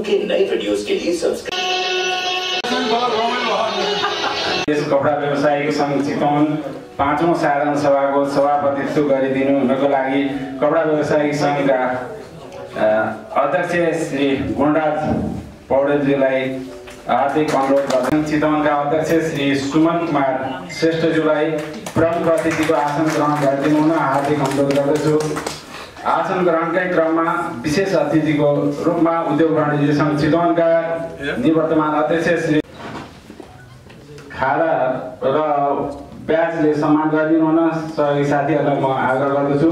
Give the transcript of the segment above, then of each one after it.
के नए वीडियोस के लिए सब्सक्राइब। कपडा व्यवसायिक संघ चितवन 5औं साधारण सभाको सभापतित्व गरिदिनु हुनको लागि कपडा व्यवसायिक संघका अध्यक्ष श्री गुणराज पौडेलज्यूलाई हार्दिक अनुरोध गर्छौं। चितवनका अध्यक्ष श्री सुमन कुमार श्रेष्ठज्यूलाई प्रमुख अतिथिको आसन ग्रहण गरिदिनु हुन हार्दिक अनुरोध गर्दछु। आसन ग्रहणकै क्रममा विशेष अतिथिको रूपमा उद्योग वाणिज्य संघ चितवनका निवर्तमान अध्यक्ष श्री खाला र ब्याजले सम्मान गरिदिनु हुन सहयोगी साथीहरूलाई म आग्रह गर्दछु।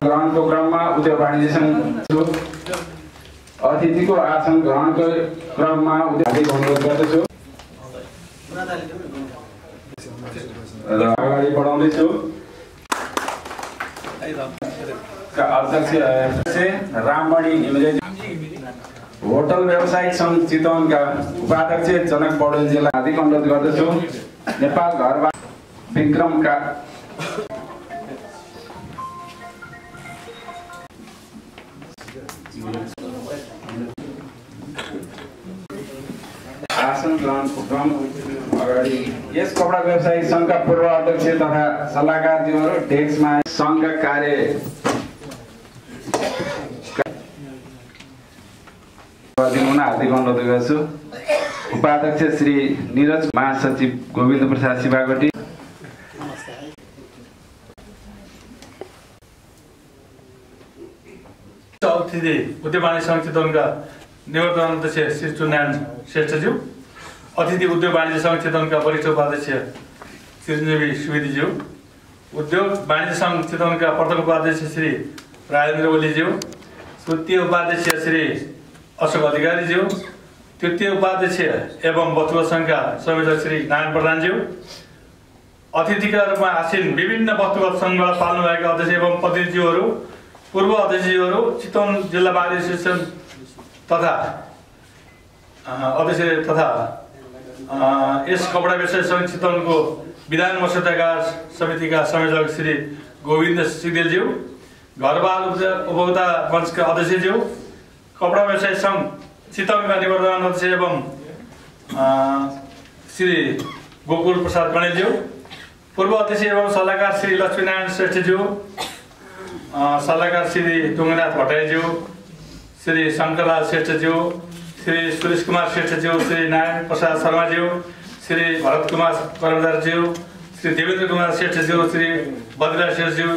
ग्रहणको क्रममा उद्योग वाणिज्य संघ अतिथिको आसन ग्रहणको क्रममा हार्दिक अनुरोध गर्दछु र अगाडि बढाउँदैछु। अध्यक्ष राममणि निमले, होटल व्यवसायिक संघ चितवनका उपाध्यक्ष जनक पौडेलजीलाई हार्दिक अनुरोध गर्दछु। नेपाल घरबार विक्रमका आसन ग्रहणको क्रम अगाडि यस कपडा व्यवसायिक संघका पूर्व अध्यक्ष तथा सल्लाहकारज्यूहरू डेस्कमा संघका कार्य गरिदिनुहुन हार्दिक अनुरोध गर्छु। उपाध्यक्ष श्री निरज, महासचिव गोविन्द प्रसाद शिवाकोटी, अतिथि उद्योग वाणिज्य संघ चितवनका निवर्तमान अध्यक्ष श्री चुनारायण श्रेष्ठज्यू, अतिथि उद्योग वाणिज्य संघ चितवनका वरिष्ठ उपाध्यक्ष चिरञ्जीवी सुवेदीज्यू, उद्योग वाणिज्य संघ चितवनका प्रथम उपाध्यक्ष श्री राजेन्द्र ओलीज्यू, द्वितीय उपाध्यक्ष श्री अशोक अधिकारीज्यू, तृतीय उपाध्यक्ष एवं वस्तुगत संघका संयोजक श्री नारायण प्रधानज्यू, अतिथिका रूपमा आसीन विभिन्न वस्तुगत संघबाट पाल्नुभएका अध्यक्ष एवं प्रतिनिधिज्यूहरू, पूर्व अध्यक्षज्यूहरू, चितवन जिल्ला बार एसोसिएसन तथा अध्यक्ष तथा यस कपडा व्यवसाय संघ चितवनको विधान मस्यौदाकार समितिका संयोजक श्री गोविन्द सिग्देलज्यू, घरबार उपभोक्ता मञ्चका अध्यक्षज्यू, कपडा व्यवसाय संघ चितवनका निवर्तमान अध्यक्ष एवं श्री गोकुल प्रसाद कणेलज्यू, पूर्व अध्यक्ष एवं सल्लाहकार श्री लक्ष्मीनारायण श्रेष्ठज्यू, सल्लाहकार श्री टुङ्गनाथ भट्टराईज्यू, श्री शङ्करलाल श्रेष्ठज्यू, श्री सुरेश कुमार श्रेष्ठज्यू, श्री नारायण प्रसाद शर्माज्यू, श्री भरत कुमार कर्मचारीज्यू, श्री देवेन्द्र कुमार श्रेष्ठज्यू, श्री बद्रीराज श्रेष्ठज्यू,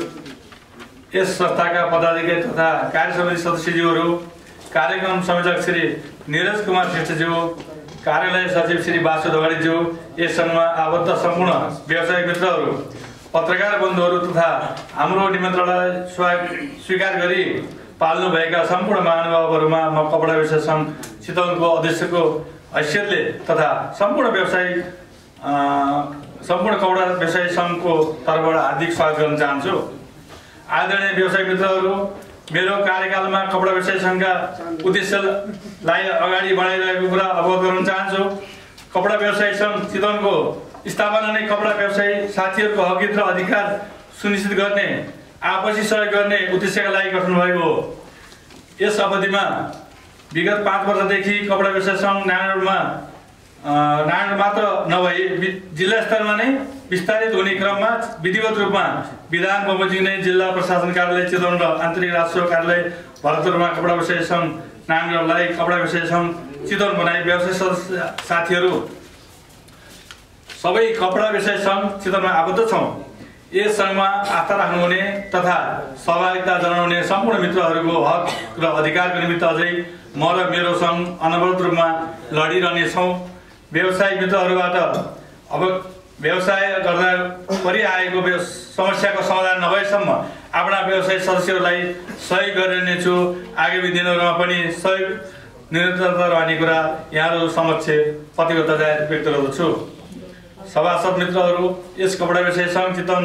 यस संस्थाका पदाधिकारी तथा कार्य समिति सदस्यज्यूहरू, कार्यक्रम संयोजक श्री नीरज कुमार श्रेष्ठज्यू, कार्यालय सचिव श्री वासु धोगाडीज्यू, यस सङ्घमा आबद्ध सम्पूर्ण व्यवसायिक मित्रहरू, पत्रकार बन्धुहरू तथा हाम्रो निमन्त्रणालाई स्वीकार गरी पाल्नुभएका सम्पूर्ण महानुभावहरूमा म कपडा व्यवसाय संघ चितवनको अध्यक्षको हैसियतले तथा सम्पूर्ण कपडा व्यवसाय संघको तर्फबाट हार्दिक स्वागत गर्न चाहन्छु। आदरणीय व्यवसायिक मित्रहरू, मेरो कार्यकालमा कपडा व्यवसाय संघका उद्देश्यलाई अगाडि बढाइरहेको कुरा अवगत गराउन चाहन्छु। कपडा व्यवसाय संघ चितवनको स्थापना नै कपडा व्यवसायी साथीहरूको हकित र अधिकार सुनिश्चित गर्ने, आपसी सहयोग गर्ने उद्देश्यका लागि गठन भएको हो। यस अवधिमा विगत 5 वर्षदेखि कपडा व्यवसाय संघ नारायण मात्र नभई जिल्ला स्तरमा नै विस्तारित हुने क्रममा विधिवत रूपमा विधान बमोजिम नै जिल्ला प्रशासन कार्यालय चितवन र आन्तरिक राजस्व कार्यालय भरतपुरमा कपडा व्यवसाय संघ नारायणलाई कपडा व्यवसाय संघ चितवन बनाई व्यवसाय सदस्य साथीहरू सबै कपडा व्यवसाय संघ चितवनमा आबद्ध छौँ। यस संघमा आस्था राख्नुहुने तथा सहभागिता जनाउने सम्पूर्ण मित्रहरूको हक र अधिकारको निमित्त अझै म र मेरो संघ अनवरत रूपमा लडिरहनेछौँ। व्यवसायी मित्रहरूबाट अब व्यवसाय गर्दा परिआएको समस्याको समाधान नभएसम्म आफ्ना व्यवसायी सदस्यहरूलाई सहयोग गरिरहनेछु। आगामी दिनहरूमा पनि सहयोग निरन्तरता रहने कुरा यहाँहरू समक्ष प्रतिबद्धता व्यक्त गर्दछु। सभासद मित्रहरू, यस कपडा व्यवसाय संघ चितवन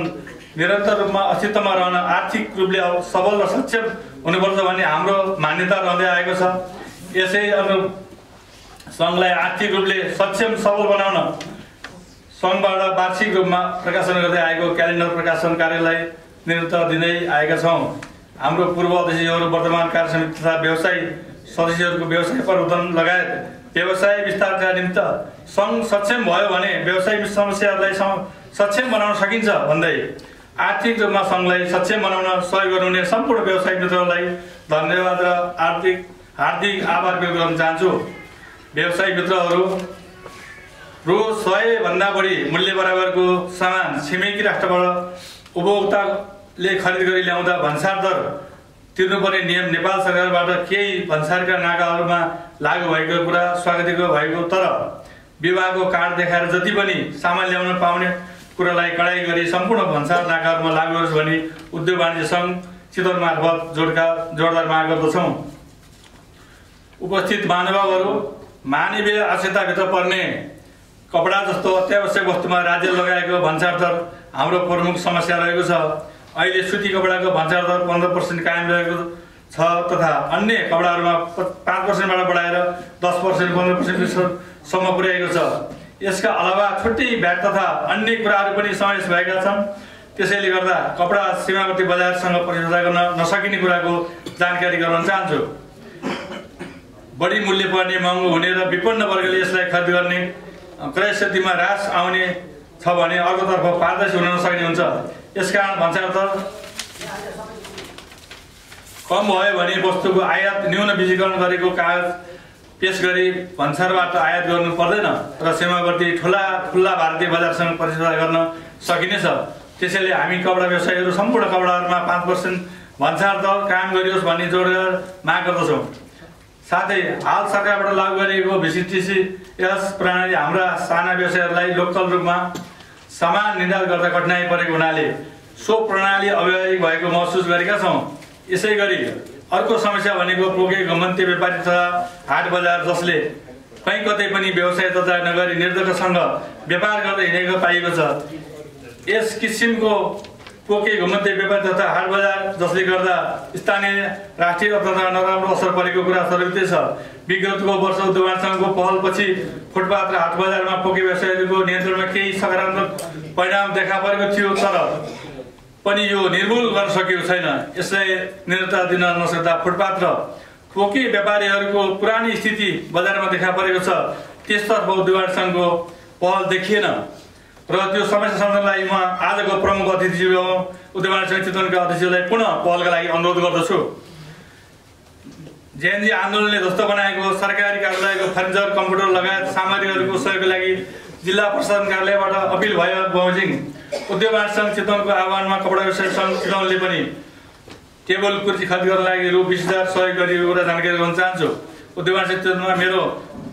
निरन्तर रूपमा अस्तित्वमा रहन आर्थिक रूपले सबल र सक्षम हुनुपर्छ भन्ने हाम्रो मान्यता रहँदै आएको छ। यसै अनुरूप संघलाई आर्थिक रूपले सक्षम सबल बनाउन संघबाट वार्षिक रूपमा प्रकाशन गर्दै आएको क्यालेन्डर प्रकाशन कार्यलाई निरन्तर दिँदै आएका छौँ। हाम्रो पूर्व अध्यक्षहरू वर्तमान कार्य समिति तथा व्यवसायी सदस्यहरूको व्यवसाय प्रवर्धन लगायत व्यवसाय विस्तारका निमित्त सङ्घ सक्षम भयो भने व्यवसायिक समस्याहरूलाई सक्षम बनाउन सकिन्छ भन्दै आर्थिक रूपमा सङ्घलाई सक्षम बनाउन सहयोग गर्नुहुने सम्पूर्ण व्यवसायिक मित्रहरूलाई धन्यवाद र हार्दिक आभार व्यक्त गर्न चाहन्छु। व्यवसायिक मित्रहरू, रु 100 भन्दा बढी मूल्य बराबरको सामान छिमेकी राष्ट्रबाट उपभोक्ताले खरिद गरी ल्याउँदा भन्सार दर तिर्नुपर्ने नियम नेपाल सरकारबाट केही भन्सारका नाकाहरूमा लागू भएको कुरा स्वागतयोग्य भएको, तर विवाहको कार्ड देखाएर जति पनि सामान ल्याउन पाउने कुरालाई कडाई गरी सम्पूर्ण भन्सार नाकाहरूमा लागू होस् भनी उद्योग वाणिज्य सङ्घ चितवन मार्फत जोडदार माग गर्दछौँ। उपस्थित महानुभावहरू, मानवीय आवश्यकताभित्र पर्ने कपडा जस्तो अत्यावश्यक वस्तुमा राज्य लगाएको भन्सार दर हाम्रो प्रमुख समस्या रहेको छ। अहिले सुती कपडाको भन्सार दर 15% कायम रहेको छ तथा अन्य कपडाहरूमा 5%बाट बढाएर 10%, 15% सम्म पुर्याएको छ। यसका अलावा छुट्टै भ्याट तथा अन्य कुराहरू पनि समावेश भएका छन्। त्यसैले गर्दा कपडा सीमावर्ती बजारसँग प्रतिस्पर्धा गर्न नसकिने कुराको जानकारी गराउन चाहन्छु। बढी मूल्य पर्ने, महँगो हुने र विपन्न वर्गले यसलाई खरिद गर्ने क्रय शक्तिमा ह्रास आउने छ भने अर्कोतर्फ पारदर्शी हुन नसक्ने हुन्छ। यसकारण भन्सार दर कम भयो भने वस्तुको आयात न्यून विजीकरण गरेको कागज पेश गरी भन्सारबाट आयात गर्नु पर्दैन र सीमावर्ती खुल्ला भारतीय बजारसँग प्रतिस्पर्धा गर्न सकिनेछ। त्यसैले हामी कपडा व्यवसायीहरू सम्पूर्ण कपडाहरूमा 5% भन्सार दर कायम गरियोस् भन्ने जोडेर माग गर्दछौँ। साथै हाल सरकारबाट लागू गरिएको VCTCS प्रणाली हाम्रा साना व्यवसायीहरूलाई लोकल रूपमा सामान निर्यात गर्दा कठिनाइ परेको हुनाले सो प्रणाली अव्यावहारिक भएको महसुस गरेका छौँ। यसै गरी अर्को समस्या भनेको पोके घुमन्ते व्यापारी तथा हाट बजार जसले कहीँ कतै पनि व्यवसाय दर्ता नगरी निर्धक्कसँग व्यापार गर्दै हिँडेको पाइएको छ। यस किसिमको पोके घुमन्ते व्यापारी तथा हाट बजार जसले गर्दा स्थानीय राष्ट्रिय अर्थतन्त्रमा नराम्रो असर परेको कुरा सर्वविदित छ। विगतको वर्ष उद्योग वाणिज्य सङ्घको पहलपछि फुटपाथ र हाट बजारमा पोके व्यवसायीहरूको नियन्त्रणमा केही सकारात्मक परिणाम देखा परेको थियो, तर पनि यो निर्मूल गर्न सकिएको छैन। यसलाई निरन्तर दिन नसक्दा फुटपाथ र पोके व्यापारीहरूको पुरानी स्थिति बजारमा देखा परेको छ। त्यसतर्फ उद्योग वाणिज्य सङ्घको पहल देखिएन र त्यो समस्या समाधानलाई म आजको प्रमुख अतिथि उद्योग वाणिज्य सङ्घ चितवनका अध्यक्षलाई पुनः पहलका लागि अनुरोध गर्दछु। जेएनजी आन्दोलनले ध्वस्त बनाएको सरकारी कार्यालयको फर्निचर, कम्प्युटर लगायत सामग्रीहरूको सहयोगको लागि जिल्ला प्रशासन कार्यालयबाट अपिल भयो बमोजिम उद्योग वाणिज्य सङ्घ चितवनको आह्वानमा कपडा व्यवसाय सङ्घ चितवनले पनि टेबल कुर्सी खरिद गर्नका लागि रु 20,000 सहयोग गरिएको कुरा जानकारी गराउन चाहन्छु। उद्योग वाणिज्य चितवनमा मेरो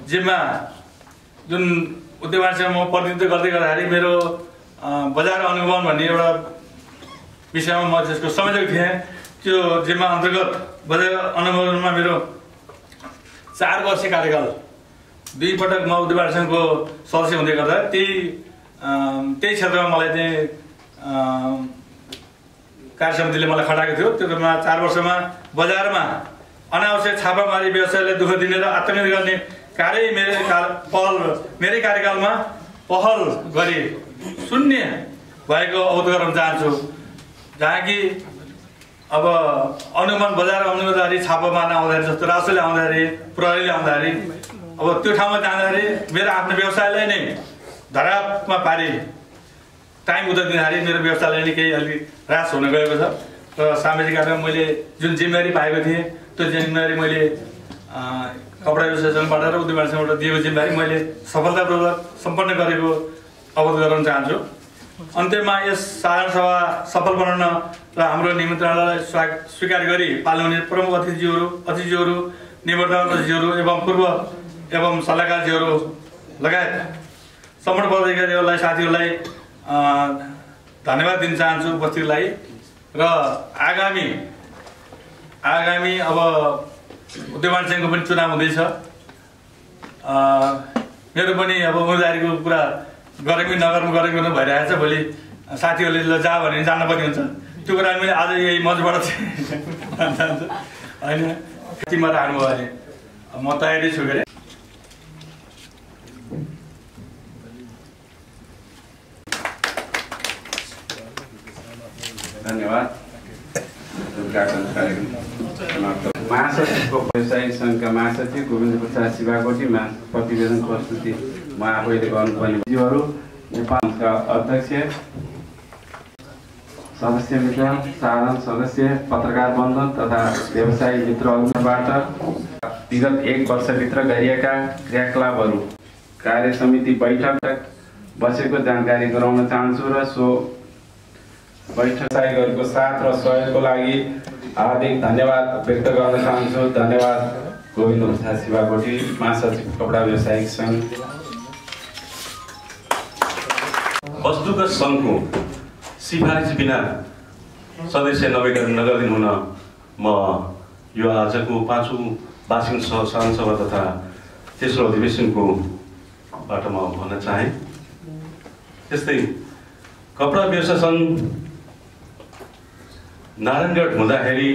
जिम्मा जुन उद्योग वाणिज्य म प्रतिनिधित्व गर्दै गर्दाखेरि मेरो बजार अनुगमन भन्ने एउटा विषयमा म त्यसको संयोजक थिएँ। त्यो जिम्मा अन्तर्गत बजार अनुगमनमा मेरो 4 वर्ष कार्यकाल 2 पटक म उद्योग वाणिज्य सङ्घको सदस्य हुँदै गर्दा त्यही क्षेत्रमा मलाई चाहिँ कार्य समितिले मलाई खटाएको थियो। त्यो 4 वर्षमा बजारमा अनावश्यक छापामारी व्यवसायलाई दुःख दिने र आतङ्कित गर्ने कार्य मेरै कार्यकालमा पहल गरी शून्य भएको अवगत गराउन चाहन्छु। जहाँ कि अब अनुगमन बजार अनुगमनदारी छापा मार्न आउँदाखेरि जस्तो रासोले आउँदाखेरि, प्रहरीले आउँदाखेरि, अब त्यो ठाउँमा जाँदाखेरि मेरो आफ्नो व्यवसायलाई नै धरापमा पारी टाइम उता दिँदाखेरि मेरो व्यवसायलाई नै केही अलिक ह्रास हुन गएको छ र सामाजिक कार्यमा मैले जुन जिम्मेवारी पाएको थिएँ त्यो जिम्मेवारी मैले कपडा व्यवसाय सङ्घबाट र उद्योग वाणिज्य सङ्घबाट दिएको जिम्मेवारी मैले सफलतापूर्वक सम्पन्न गरेको अवगत गराउन चाहन्छु। अन्त्यमा यस साधारण सभा सफल बनाउन र हाम्रो निमन्त्रणालाई स्वीकार गरी पाल्नुहुने प्रमुख अतिथिज्यूहरू, निवर्तमान अतिथिज्यूहरू एवं पूर्व एवं सल्लाहकारज्यूहरू लगायत सम्पूर्ण पदाधिकारीहरूलाई, साथीहरूलाई धन्यवाद दिन चाहन्छु उपस्थितिको लागि। र आगामी अब उद्योग वाणिज्य सङ्घको पनि चुनाव हुँदैछ। मेरो पनि अब उम्मेदवारीको कुरा गरेको नगर्नु भइरहेको छ। भोलि साथीहरूले जा भने जानुपर्ने हुन्छ। त्यो कुरा मैले आज यही मञ्चबाट चाहिँ चाहन्छु होइन। कतिमा राख्नुभयो भने म तयारी छु के अरे। धन्यवाद। उद्घाटन कार्यक्रम महासचिवको व्यवसायिक सङ्घका महासचिव गोविन्द प्रसाद शिवाकोटीमा प्रतिवेदन प्रस्तुति म आफैले गर्नुपर्ने जीवहरू नेपालका अध्यक्ष सदस्य मित्र साधारण सदस्य पत्रकार बन्धु तथा व्यवसायी मित्रहरूबाट विगत 1 वर्षभित्र गरिएका क्रियाकलापहरू कार्य समिति बैठक बसेको जानकारी गराउन चाहन्छु र सो बैठक व्यवसायीहरूको साथ र सहयोगको लागि हार्दिक धन्यवाद व्यक्त गर्न चाहन्छु। धन्यवाद। गोविन्द प्रसाद शिवाकोटी, महासचिव कपडा व्यवसायिक सङ्घ। वस्तुगत सङ्घको सिफारिस बिना सदस्य नगरिदिनु हुन म यो आजको 5औं वार्षिक साधारण सभा तथा तेस्रो अधिवेशनको बाट म भन्न चाहे। त्यस्तै कपडा व्यवसाय सङ्घ नारायणगढ हुँदाखेरि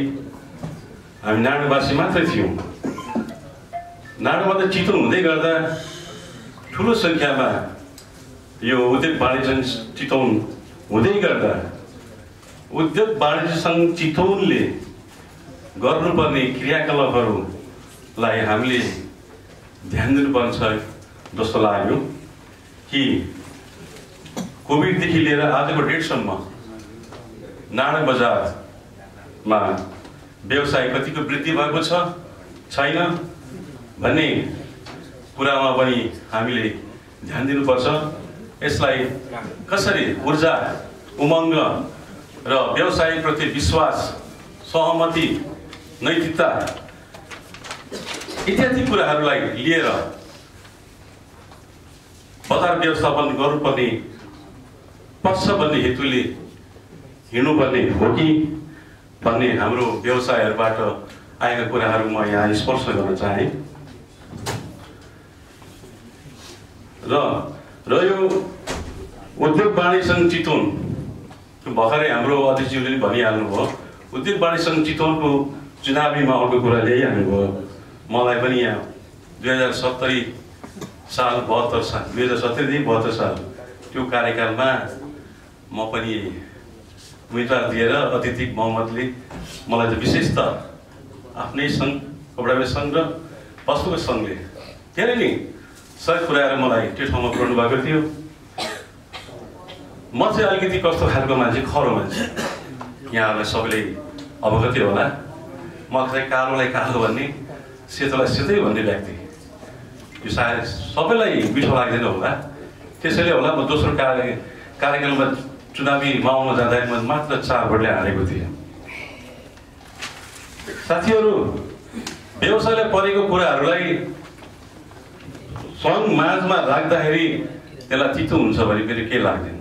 हामी नारायणवासी मात्रै थियौँ। नारायणबाट चितवन हुँदै गर्दा ठुलो सङ्ख्यामा यो उद्योग वाणिज्य चितवन हुँदै गर्दा उद्योग वाणिज्य सङ्घ चितवनले गर्नुपर्ने क्रियाकलापहरूलाई हामीले ध्यान दिनुपर्छ जस्तो लाग्यो कि कोभिडदेखि लिएर आजको डेटसम्म नारायण बजारमा व्यवसाय कतिको वृद्धि भएको छ छैन भन्ने कुरामा पनि हामीले ध्यान दिनुपर्छ। यसलाई कसरी ऊर्जा उमङ्ग र व्यवसायप्रति विश्वास सहमति नैतिकता इत्यादि कुराहरूलाई लिएर बजार व्यवस्थापन गर्नुपर्ने पक्ष भन्ने हेतुले हिँड्नुपर्ने हो कि भन्ने हाम्रो व्यवसायहरूबाट आएका कुराहरू म यहाँ स्पर्श गर्न चाहे। र यो उद्योग वाणिज्य सङ्घ चितवन भर्खरै हाम्रो अध्यक्षज्यूले पनि भनिहाल्नुभयो, उद्योग वाणिज्य सङ्घ चितवनको चुनावी माहौलको कुरा ल्याइहाल्नुभयो। मलाई पनि यहाँ 2070 साल 72 साल 2070देखि 72 साल त्यो कार्यकालमा म पनि उम्मेदवार दिएर अतिथिक बहुमतले मलाई त विशेष त आफ्नै सङ्घ कपडा व्यवसाय सङ्घ र वस्तुगत सङ्घले धेरै नै सहयोग पुर्याएर मलाई त्यो ठाउँमा पुर्याउनु भएको थियो। म चाहिँ अलिकति कस्तो खालको मान्छे, खरो मान्छे, यहाँहरूलाई सबैले अवगतै होला। म चाहिँ कालोलाई कालो भन्ने, सेतोलाई सेतै भन्ने व्यक्ति। यो सायद सबैलाई मिठो लाग्दैन होला, त्यसैले होला म दोस्रो कार्यकालमा चुनावी माहौलमा जाँदाखेरि म मात्र 4 भोटले हारेको थिएँ। साथीहरू, व्यवसायले परेको कुराहरूलाई सङ्घ माझमा राख्दाखेरि त्यसलाई तितो हुन्छ भने फेरि के लाग्दैन।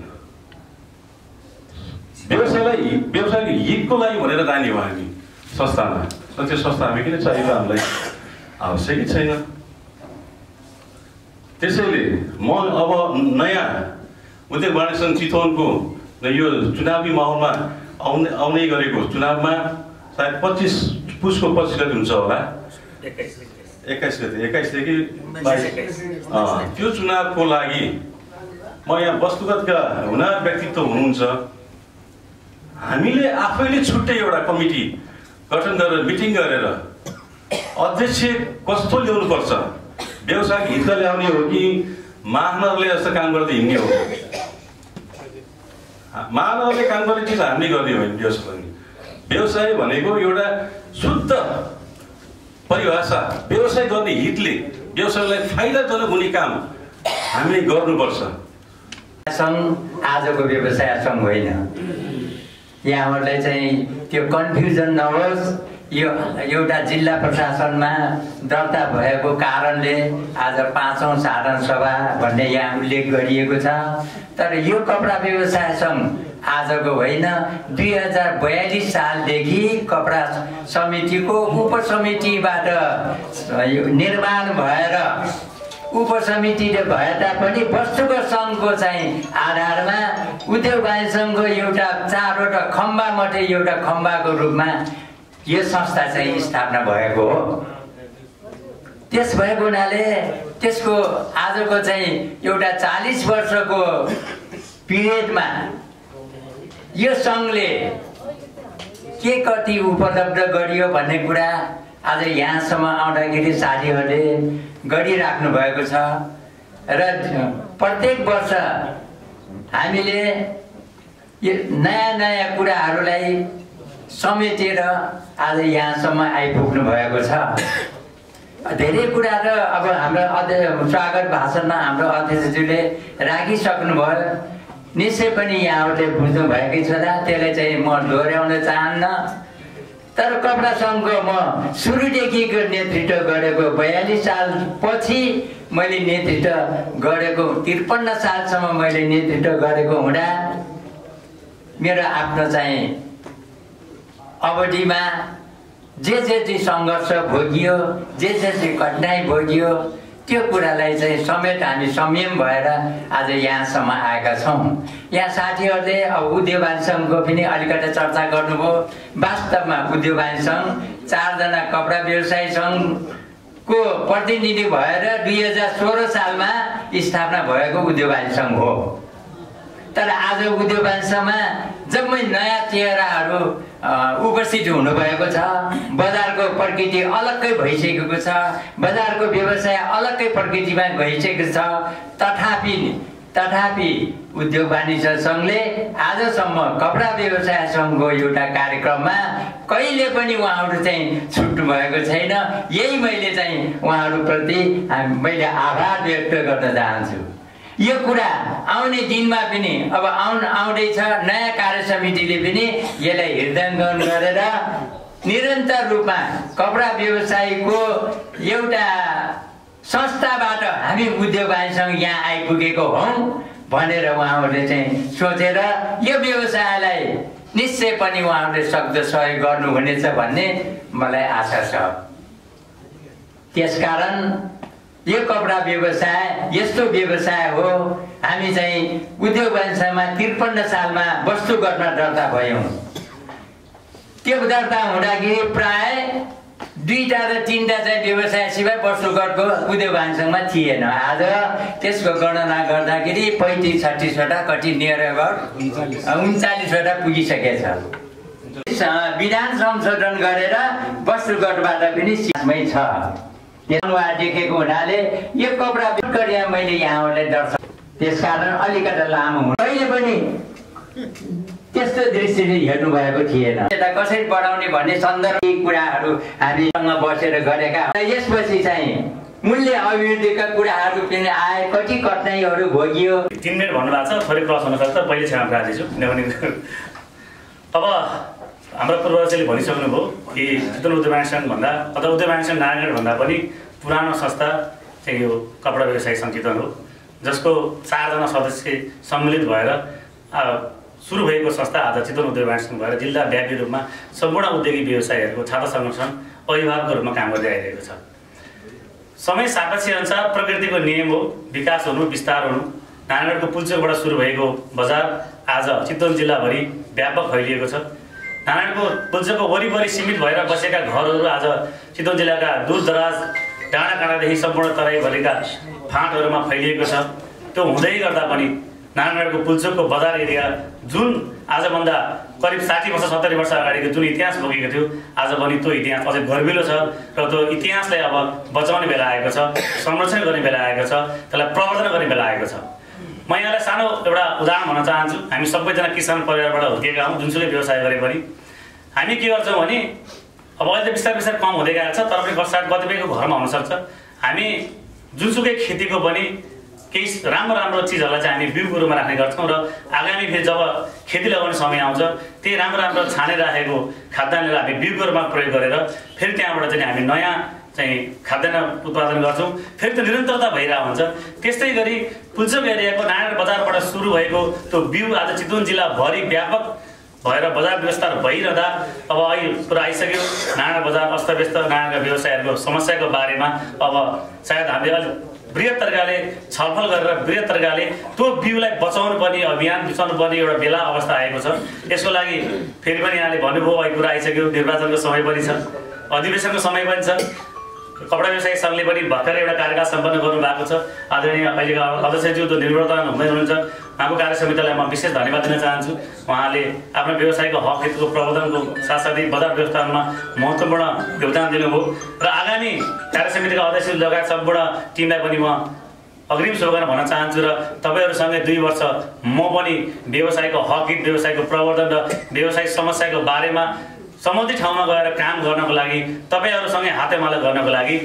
व्यवसायको हितको लागि भनेर जाने हो हामी संस्थामा, त्यो संस्था हामी किन चाहिएको, हामीलाई आवश्यकै छैन। त्यसैले म अब नयाँ उद्योग वाणिज्य सङ्घ चितवनको यो चुनावी माहौलमा आउने गरेको चुनावमा सायद 25 पुसको 25 गते हुन्छ होला, 21 देखि 22 त्यो चुनावको लागि म यहाँ वस्तुगतका हुनार व्यक्तित्व हुनुहुन्छ। हामीले आफैले छुट्टै एउटा कमिटी गठन गरेर मिटिङ गरेर अध्यक्ष कस्तो ल्याउनुपर्छ, व्यवसायिक हितका ल्याउने हो कि महानगरले जस्तो काम गर्दै हिँड्ने हो। महानगरले काम गर्ने चिज हामीले गर्ने होइन। व्यवसाय भनेको एउटा शुद्ध परिभाषा, व्यवसाय गर्ने हितले व्यवसायलाई फाइदाजनक हुने काम हामीले गर्नुपर्छ। सङ्घ आजको व्यवसाय सङ्घ होइन। यहाँहरूलाई चाहिँ त्यो कन्फ्युजन नहोस्। यो एउटा जिल्ला प्रशासनमा दर्ता भएको कारणले आज 5औं साधारण सभा भन्ने यहाँ उल्लेख गरिएको छ। तर यो कपडा व्यवसाय सङ्घ आजको होइन। 2042 सालदेखि कपडा समितिको उपसमितिबाट निर्माण भएर उपसमितिले भए तापनि वस्तुगत सङ्घको चाहिँ आधारमा उद्योग वाणिज्य सङ्घको एउटा 4वटा खम्बा मात्रै एउटा खम्बाको रूपमा यो संस्था चाहिँ स्थापना भएको हो। त्यस भएको हुनाले त्यसको आजको चाहिँ एउटा 40 वर्षको पिरियडमा यो सङ्घले के कति उपलब्ध गरियो भन्ने कुरा आज यहाँसम्म आउँदाखेरि साथीहरूले गरिराख्नु भएको छ र प्रत्येक वर्ष हामीले यो नयाँ कुराहरूलाई समेटेर आज यहाँसम्म आइपुग्नु भएको छ। धेरै कुरा त अब हाम्रो स्वागत भाषणमा हाम्रो अध्यक्षज्यूले राखिसक्नुभयो, निश्चय पनि यहाँहरूले बुझ्नु भएकै छ। त्यसलाई चाहिँ म दोहोऱ्याउन चाहन्न। तर कपडा सङ्घको म सुरुदेखिको नेतृत्व गरेको 42 साल पछि मैले नेतृत्व गरेको 53 सालसम्म मैले नेतृत्व गरेको हुँदा मेरो आफ्नो चाहिँ अवधिमा जे सङ्घर्ष भोगियो, जे कठिनाइ भोगियो, त्यो कुरालाई चाहिँ समेत हामी संयम भएर आज यहाँसम्म आएका छौँ। यहाँ साथीहरूले अब उद्योग वाणिज्य सङ्घको पनि अलिकति चर्चा गर्नुभयो। वास्तवमा उद्योग वाणिज्य सङ्घ 4 जना कपडा व्यवसायी सङ्घको प्रतिनिधि भएर 2016 सालमा स्थापना भएको उद्योग वाणिज्य सङ्घ हो। तर आज उद्योग वाणिज्य सङ्घमा जम्मै नयाँ चेहराहरू उपस्थित हुनुभएको छ। बजारको प्रकृति अलग्गै भइसकेको छ, बजारको व्यवसाय अलग्गै प्रकृतिमा भइसकेको छ। तथापि उद्योग वाणिज्य सङ्घले आजसम्म कपडा व्यवसाय सङ्घको एउटा कार्यक्रममा कहिले पनि उहाँहरू चाहिँ छुट्नु भएको छैन। यही मैले चाहिँ उहाँहरूप्रति मैले आभार व्यक्त गर्न चाहन्छु। यो कुरा आउने दिनमा पनि अब आउँदैछ। नयाँ कार्य समितिले पनि यसलाई हृदयङ्गम गरेर निरन्तर रूपमा कपडा व्यवसायको एउटा संस्थाबाट हामी उद्योग वाणिज्य सङ्घ यहाँ आइपुगेको हौँ भनेर उहाँहरूले चाहिँ सोचेर यो व्यवसायलाई निश्चय पनि उहाँहरूले सक्दो सहयोग गर्नुहुनेछ भन्ने मलाई आशा छ। त्यसकारण यो कपडा व्यवसाय यस्तो व्यवसाय हो। हामी चाहिँ उद्योग वाणिज्यमा 53 सालमा वस्तुगतमा दर्ता भयौँ। त्यो दर्ता हुँदाखेरि प्राय 2टा र 3टा चाहिँ व्यवसाय सिवाय वस्तुगतको उद्योग वाणिज्यमा थिएन। आज त्यसको गणना गर्दाखेरि 35-36वटा कति नियर अबाउट 39वटा पुगिसकेछ। विधान संशोधन गरेर वस्तुगतबाट पनि सिस्मै छ। देखेको हुनाले यो कपडा प्रक्रिया मैले यहाँहरूलाई दर्शाएँ। त्यसकारण अलिकति लामो हुन्छ। कहिले पनि त्यस्तो दृष्टिले हेर्नु भएको थिएन। यता कसरी बढाउने भन्ने सन्दर्भ कुराहरू हामीसँग बसेर गरेका। यसपछि चाहिँ मूल्य अभिवृद्धिका कुराहरू पनि आए, कति कठिनाइहरू भोगियो। 3 मिनट भन्नुभएको छ, थोरै क्रस हुन सक्छ। पहिले क्षमा प्रार्थी छु, किनभने अब हाम्रो पूर्वजले भनिसक्नुभयो कि चितवन उद्योग वाणिज्य सङ्घभन्दा अथवा उद्योग वाणिज्य सङ्घ नारायणगढभन्दा पनि पुरानो संस्था चाहिँ यो कपडा व्यवसायी सङ्घ चितवन हो, जसको 4 जना सदस्य सम्मिलित भएर सुरु भएको संस्था आज चितवन उद्योग वाणिज्य सङ्घ भएर जिल्ला व्यापी रूपमा सम्पूर्ण उद्योगी व्यवसायीहरूको छात्र संगठन अभिभावकको रूपमा काम गर्दै आइरहेको छ। समय सापेक्ष अनुसार प्रकृतिको नियम हो, विकास हुनु, विस्तार हुनु। नारायणगढको पुल्चोकबाट सुरु भएको बजार आज चितवन जिल्लाभरि व्यापक फैलिएको छ। नारायणको पुल्चोकको वरिपरि सीमित भएर बसेका घरहरू आज चितवन जिल्लाका दूरदराज डाँडा काँडादेखि सम्पूर्ण तराईभरिका फाँटहरूमा फैलिएको छ। त्यो हुँदै गर्दा पनि नारायणगढको पुल्चोकको बजार एरिया जुन आजभन्दा करिब 60 वर्ष 70 वर्ष अगाडिको जुन इतिहास भोगेको थियो, आज पनि त्यो इतिहास अझै गर्विलो छ र त्यो इतिहासलाई अब बचाउने बेला आएको छ, संरक्षण गर्ने बेला आएको छ, त्यसलाई प्रवर्धन गर्ने बेला आएको छ। म यहाँलाई सानो एउटा उदाहरण भन्न चाहन्छु। हामी सबैजना किसान परिवारबाट हुर्केका हौँ। जुनसुकै व्यवसाय गरे पनि हामी के गर्छौँ भने अब अहिले त बिस्तारै काम हुँदै गएको छ, तर पनि वर्षात कतिपयको घरमा हुनसक्छ। हामी जुनसुकै खेतीको पनि केही राम्रो चिजहरूलाई चाहिँ हामी बिउको रूपमा राख्ने गर्छौँ र आगामी फेरि जब खेती लगाउने समय आउँछ त्यही राम्रो छानेर राखेको खाद्यान्नलाई हामी बिउको रूपमा प्रयोग गरेर फेरि त्यहाँबाट चाहिँ हामी नयाँ चाहिँ खाद्यान्न उत्पादन गर्छौँ। फेरि त्यो निरन्तरता भइरहेको हुन्छ। त्यस्तै गरी पुल्चोक एरियाको नारायण बजारबाट सुरु भएको त्यो बिउ आज चितवन जिल्लाभरि व्यापक भएर बजार विस्तार भइरहँदा अब अहिले पुरा आइसक्यो। नारायण बजार अस्तव्यस्त, नारायणका व्यवसायहरूको समस्याको बारेमा अब सायद हामीले अलिक बृहत तरिकाले छलफल गरेर बृहत तरिकाले त्यो बिउलाई बचाउनु पर्ने, अभियान बिचाउनु पर्ने एउटा बेला अवस्था आएको छ। यसको लागि फेरि पनि यहाँले भन्नुभयो अहिले पुरा आइसक्यो। निर्वाचनको समय पनि छ, अधिवेशनको समय पनि छ। कपडा व्यवसायी सङ्घले पनि भर्खरै एउटा कार्यकाल सम्पन्न गर्नु भएको छ। आदरणीय अहिलेका अध्यक्षज्यू त्यो निर्वाचन हुँदै हुनुहुन्छ, उहाँको कार्य समितिलाई म विशेष धन्यवाद दिन चाहन्छु। उहाँले आफ्नो व्यवसायको हक हितको प्रवर्धनको साथसाथै बजार व्यवस्थापनमा महत्त्वपूर्ण योगदान दिनुभयो र आगामी कार्य समितिका अध्यक्ष लगायत सम्पूर्ण टिमलाई पनि म अग्रिम शुभकामना भन्न चाहन्छु र तपाईँहरूसँगै 2 वर्ष म पनि व्यवसायको हक हित, व्यवसायको प्रवर्धन र व्यवसायिक समस्याको बारेमा सम्बन्धित ठाउँमा गएर काम गर्नको लागि, तपाईँहरूसँगै हातेमालो गर्नको लागि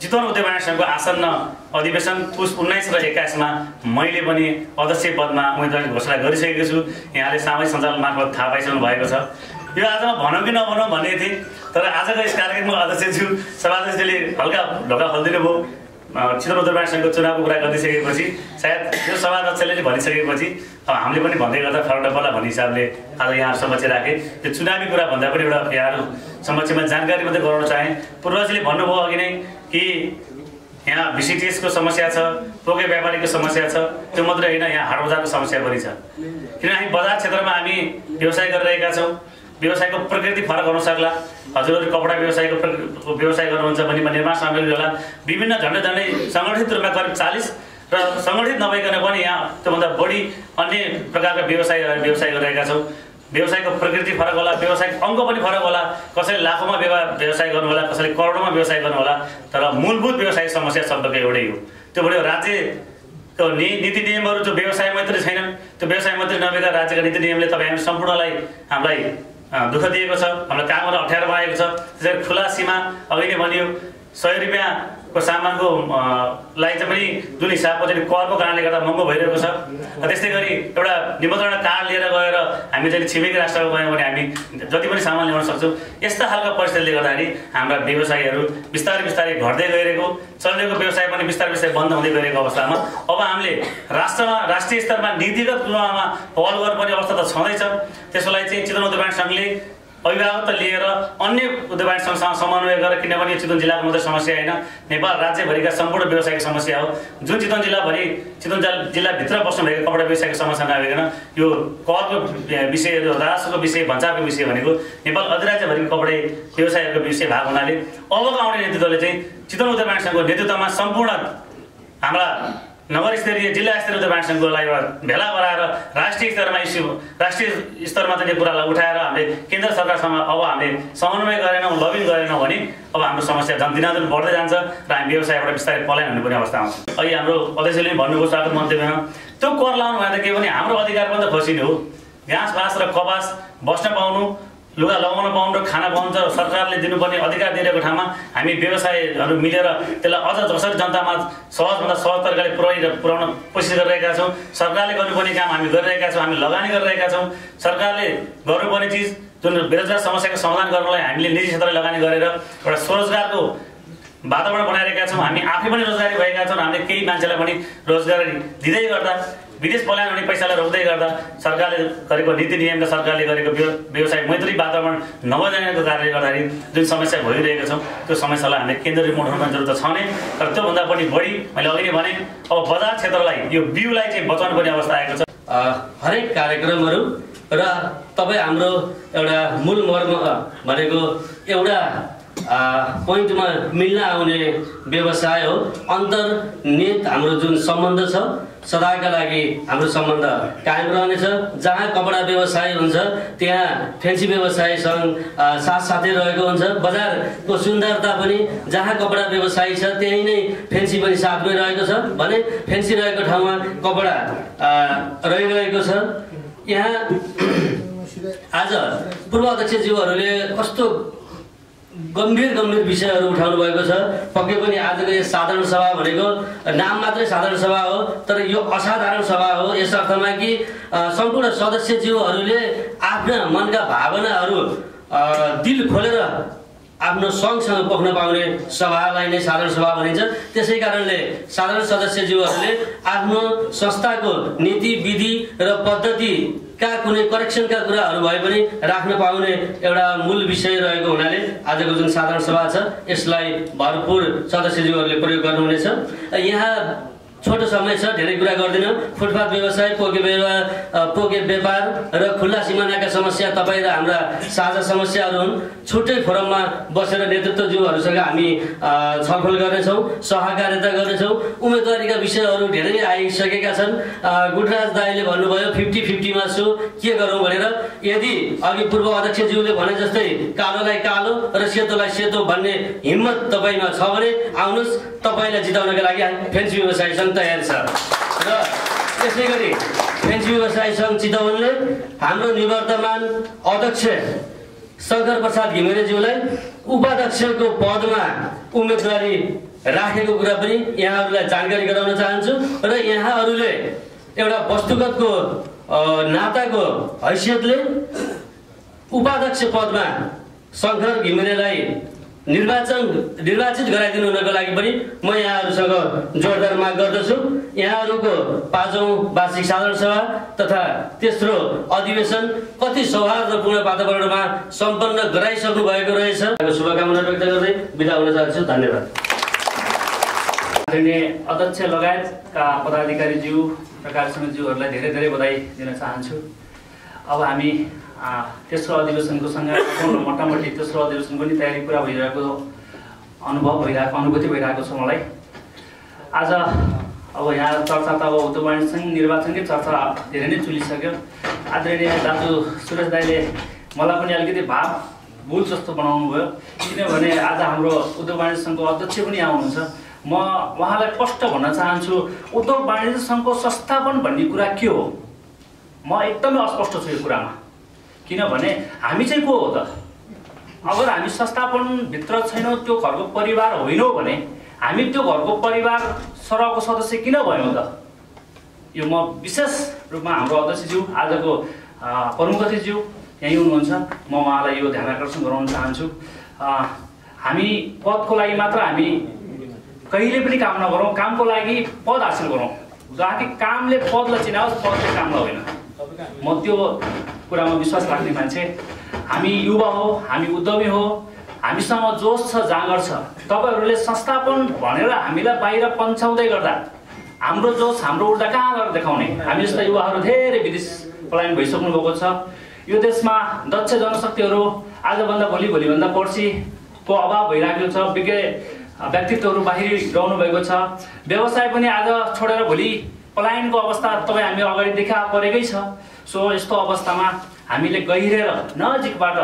चितवन उद्योग वाणिज्य सङ्घको आसन्न अधिवेशन पुस 19 र 21 मा मैले पनि अध्यक्ष पदमा उम्मेदवारी घोषणा गरिसकेको छु। यहाँले सामाजिक सञ्जाल मार्फत थाहा पाइसक्नु भएको छ। यो आज म भनौँ कि नभनौँ भन्ने थिएँ, तर आजको यस कार्यक्रमको अध्यक्षज्यू सभाध्यक्षले हल्का ढोका खोलिदिनु भयो। चितवन उद्योग वाणिज्य सङ्घको चुनावको कुरा गरिसकेपछि सायद यो सभाध्यक्षले भनिसकेपछि अब हामीले पनि भन्दै गर्दा फरक पर्ला भन्ने हिसाबले आज यहाँ समक्ष राखेँ। त्यो चुनावी कुरा भन्दा पनि एउटा यहाँहरू समक्षमा जानकारी मात्रै गराउन चाहेँ। पूर्वजले भन्नुभयो अघि नै कि यहाँ VCTS को समस्या छ, पोके व्यापारीको समस्या छ, त्यो मात्रै होइन यहाँ हाट बजारको समस्या पनि छ। किनभने हामी बजार क्षेत्रमा हामी व्यवसाय गरिरहेका छौँ। व्यवसायको प्रकृति फरक हुन सक्ला। हजुरहरू कपडा व्यवसायको व्यवसाय गर्नुहुन्छ भने निर्माण सामग्री होला, विभिन्न झन्डै सङ्गठित रूपमा करिब 40 र सङ्गठित नभइकन पनि यहाँ त्योभन्दा बढी अन्य प्रकारका व्यवसाय गरिरहेका छौँ। व्यवसायको प्रकृति फरक होला, व्यवसायको अङ्क पनि फरक होला। कसैले लाखौँमा व्यवसाय गर्नु होला, कसैले करोडौँमा व्यवसाय गर्नु होला, तर मूलभूत व्यवसायिक समस्या शब्दको एउटै हो। त्यो भयो राज्यको नीति नियमहरू जो व्यवसाय मात्रै छैनन्, त्यो व्यवसाय मात्रै नभएका राज्यका नीति नियमले तपाईँ सम्पूर्णलाई हामीलाई दुःख दिएको छ, हामीलाई काम गर्न अप्ठ्यारो बनाएको छ। त्यसरी खुला सीमा अघि नै भनियो 100 रुपियाँको सामानको लागि चाहिँ पनि जुन हिसाबको चाहिँ करको कारणले गर्दा महँगो भइरहेको छ। त्यस्तै गरी एउटा निमन्त्रणा कार्ड लिएर गएर हामी चाहिँ छिमेकी राष्ट्रमा गयौँ भने हामी जति पनि सामान ल्याउन सक्छौँ। यस्ता खालका परिस्थितिले गर्दाखेरि हाम्रा व्यवसायहरू बिस्तारै घट्दै गइरहेको, चलिरहेको व्यवसाय पनि बिस्तारै बन्द हुँदै गइरहेको अवस्थामा अब हामीले राष्ट्रिय स्तरमा नीतिगत रूपमा पहल गर्नुपर्ने अवस्था त छँदैछ। त्यसको लागि चाहिँ चितवन उद्योग वाणिज्य सङ्घले अभिभावक लिएर अन्य उद्योग वाणिज्य सङ्घसँग समन्वय गरेर, किनभने चितवन जिल्लाको मात्रै समस्या होइन, नेपाल राज्यभरिका सम्पूर्ण व्यवसायिक समस्या हो। जुन चितवन जिल्लाभित्र बस्नुभएको कपडा व्यवसायको समस्या नभइकन यो करको विषय, राजस्वको विषय, भन्सारको विषय भनेको नेपाल अधिराज्यभरिको कपडा व्यवसायहरूको विषय भएको हुनाले अबको आउने नेतृत्वले चाहिँ चितवन उद्योग वाणिज्य सङ्घको नेतृत्वमा सम्पूर्ण हाम्रा नगर स्तरीय, जिल्ला स्तरीय उद्योग वाणिज्य सङ्घलाई एउटा भेला गराएर राष्ट्रिय स्तरमा चाहिँ कुरालाई उठाएर हामीले केन्द्र सरकारसँग अब हामीले समन्वय गरेनौँ, लबिङ गरेनौँ भने अब हाम्रो समस्या दिनादिन बढ्दै जान्छ र हामी व्यवसायबाट बिस्तारै पलायन हुनुपर्ने अवस्था आउँछ। अहिले हाम्रो अध्यक्षले पनि भन्नुभयो स्वागत मन्तव्यमा, त्यो कर लाउनु भने त के भने हाम्रो अधिकार पनि त खोसिने हो। घाँस बाँस र कपास बस्न पाउनु, लुगा लगाउन पाउनु र खाना पाउनु र सरकारले दिनुपर्ने अधिकार दिएको ठाउँमा हामी व्यवसायहरू मिलेर त्यसलाई अझ जसरी जनतामा सहजभन्दा सहज तरिकाले पुर्याउन कोसिस गरिरहेका छौँ। सरकारले गर्नुपर्ने काम हामी गरिरहेका छौँ, हामी लगानी गरिरहेका छौँ। सरकारले गर्नुपर्ने चिज जुन बेरोजगार समस्याको समाधान गर्नलाई हामीले निजी क्षेत्रलाई लगानी गरेर एउटा स्वरोजगारको वातावरण बनाइरहेका छौँ। हामी आफै पनि रोजगारी भएका छौँ। हामीले केही मान्छेलाई पनि रोजगारी दिँदै गर्दा, विदेश पलायन हुने पैसालाई रोक्दै गर्दा सरकारले गरेको नीति नियम र सरकारले गरेको व्यवसाय मैत्री वातावरण नबजाएको कारणले गर्दाखेरि जुन समस्या भइरहेको छौँ त्यो समस्यालाई हामीले केन्द्र रिमोट हुन जरुरत छ नै। तर त्योभन्दा पनि बढी मैले अघि नै भने अब बजार क्षेत्रलाई, यो बिउलाई चाहिँ बचाउनु पर्ने अवस्था आएको छ। हरेक कार्यक्रमहरू र तपाईँ हाम्रो एउटा मूल मर्म भनेको एउटा पोइन्टमा मिल्न आउने व्यवसाय हो। अन्तर्निहित हाम्रो जुन सम्बन्ध छ सदाका लागि हाम्रो सम्बन्ध कायम रहनेछ। जहाँ कपडा व्यवसाय हुन्छ त्यहाँ फेन्सी व्यवसायसँग साथसाथै रहेको हुन्छ। बजारको सुन्दरता पनि जहाँ कपडा व्यवसाय छ त्यही नै फेन्सी पनि साथमै रहेको छ भने फेन्सी रहेको ठाउँमा कपडा रहिरहेको छ। यहाँ आज पूर्व अध्यक्षज्यूहरूले कस्तो गम्भीर विषयहरू उठाउनु भएको छ। पक्कै पनि आजको यो साधारण सभा भनेको नाम मात्रै साधारण सभा हो, तर यो असाधारण सभा हो यस अर्थमा कि सम्पूर्ण सदस्यज्यूहरूले आफ्ना मनका भावनाहरू दिल खोलेर आफ्नो सङ्घसँग पोख्न पाउने सभालाई नै साधारण सभा भनिन्छ। त्यसै कारणले साधारण सदस्यज्यूहरूले आफ्नो संस्थाको नीति विधि र पद्धतिका कुनै करेक्सनका कुराहरू भए पनि राख्न पाउने एउटा मूल विषय रहेको हुनाले आजको जुन साधारण सभा छ यसलाई भरपूर सदस्यज्यूहरूले प्रयोग गर्नुहुनेछ। यहाँ छोटो समय छ, धेरै कुरा गर्दिनँ। फुटपाथ व्यवसाय, पोके व्यापार र खुल्ला सिमानाका समस्या तपाईँ र हाम्रा साझा समस्याहरू हुन्। छुट्टै फोरममा बसेर नेतृत्वज्यूहरूसँग हामी छलफल गर्नेछौँ, सहकार्यता गर्नेछौँ। उम्मेदवारीका विषयहरू धेरै आइसकेका छन्। गुटराज दाईले भन्नुभयो 50-50मा छु, के गरौँ भनेर। यदि अघि पूर्व अध्यक्षज्यूले भने जस्तै कालोलाई कालो र सेतोलाई सेतो भन्ने हिम्मत तपाईँमा छ भने आउनुहोस्, तपाईँलाई जिताउनका लागि फेन्सी व्यवसाय सङ्घ तयार छ। र त्यसै गरी फेन्सी व्यवसाय सङ्घ चितवनले हाम्रो निवर्तमान अध्यक्ष शङ्कर प्रसाद घिमिरेज्यूलाई उपाध्यक्षको पदमा उम्मेदवारी राखेको कुरा पनि यहाँहरूलाई जानकारी गराउन चाहन्छु। र यहाँहरूले एउटा वस्तुगतको नाताको हैसियतले उपाध्यक्ष पदमा शङ्कर घिमिरेलाई निर्वाचित गराइदिनु हुनको लागि पनि म यहाँहरूसँग जोरदार माग गर्दछु। यहाँहरूको 5औं वार्षिक साधारण सभा तथा तेस्रो अधिवेशन कति सौहार्दपूर्ण वातावरणमा सम्पन्न गराइसक्नु भएको रहेछ। शुभकामना व्यक्त गर्दै बिदा हुन चाहन्छु। धन्यवाद। अध्यक्ष लगायतका पदाधिकारीज्यू र कार्यसमितिज्यूहरूलाई धेरै धेरै बधाई दिन चाहन्छु। अब हामी तेस्रो अधिवेशनको सँगै मोटामोटी तेस्रो अधिवेशनको नि तयारी पुरा भइरहेको अनुभूति भइरहेको छ मलाई। आज अब यहाँ चर्चा त अब उद्योग वाणिज्य सङ्घ निर्वाचनकै चर्चा धेरै नै चुलिसक्यो। आदरणीय दाजु सुरेश दाईले मलाई पनि अलिकति भाव भुल जस्तो बनाउनु भयो, किनभने आज हाम्रो उद्योग वाणिज्य सङ्घको अध्यक्ष पनि आउनुहुन्छ। म उहाँलाई स्पष्ट भन्न चाहन्छु, उद्योग वाणिज्य सङ्घको संस्थापन भन्ने कुरा के हो, म एकदमै अस्पष्ट छु यो कुरामा। किनभने हामी चाहिँ को हो त? अगर हामी संस्थापनभित्र छैनौँ, त्यो घरको परिवार होइनौँ भने हामी त्यो घरको परिवार सरहको सदस्य किन भयौँ त? यो म विशेष रूपमा हाम्रो अध्यक्षज्यू आजको प्रमुख अतिथिज्यू यहीँ हुनुहुन्छ, म उहाँलाई यो ध्यान आकर्षण गराउन चाहन्छु। हामी पदको लागि मात्र हामी कहिले पनि काम नगरौँ, कामको लागि पद हासिल गरौँ। जहाँकि कामले पदलाई चिनाओस्, पदले कामलाई होइन। म त्यो कुरामा विश्वास राख्ने मान्छे। हामी युवा हो, हामी उद्यमी हो, हामीसँग जोस छ, जाँगर छ। तपाईँहरूले संस्थापन भनेर हामीलाई बाहिर पन्छाउँदै गर्दा हाम्रो जोस, हाम्रो ऊर्जा कहाँ गएर देखाउने? हामी जस्ता युवाहरू धेरै विदेश पलायन भइसक्नु भएको छ। यो देशमा दक्ष जनशक्तिहरू आजभन्दा भोलि, भोलिभन्दा पर्सिको अभाव भइरहेको छ। विज्ञ व्यक्तित्वहरू बाहिर रहनु भएको छ। व्यवसाय पनि आज छोडेर भोलि पलायनको अवस्था तपाईँ हामी अगाडि देखा परेकै छ। सो यस्तो अवस्थामा हामीले गहिरेर नजिकबाट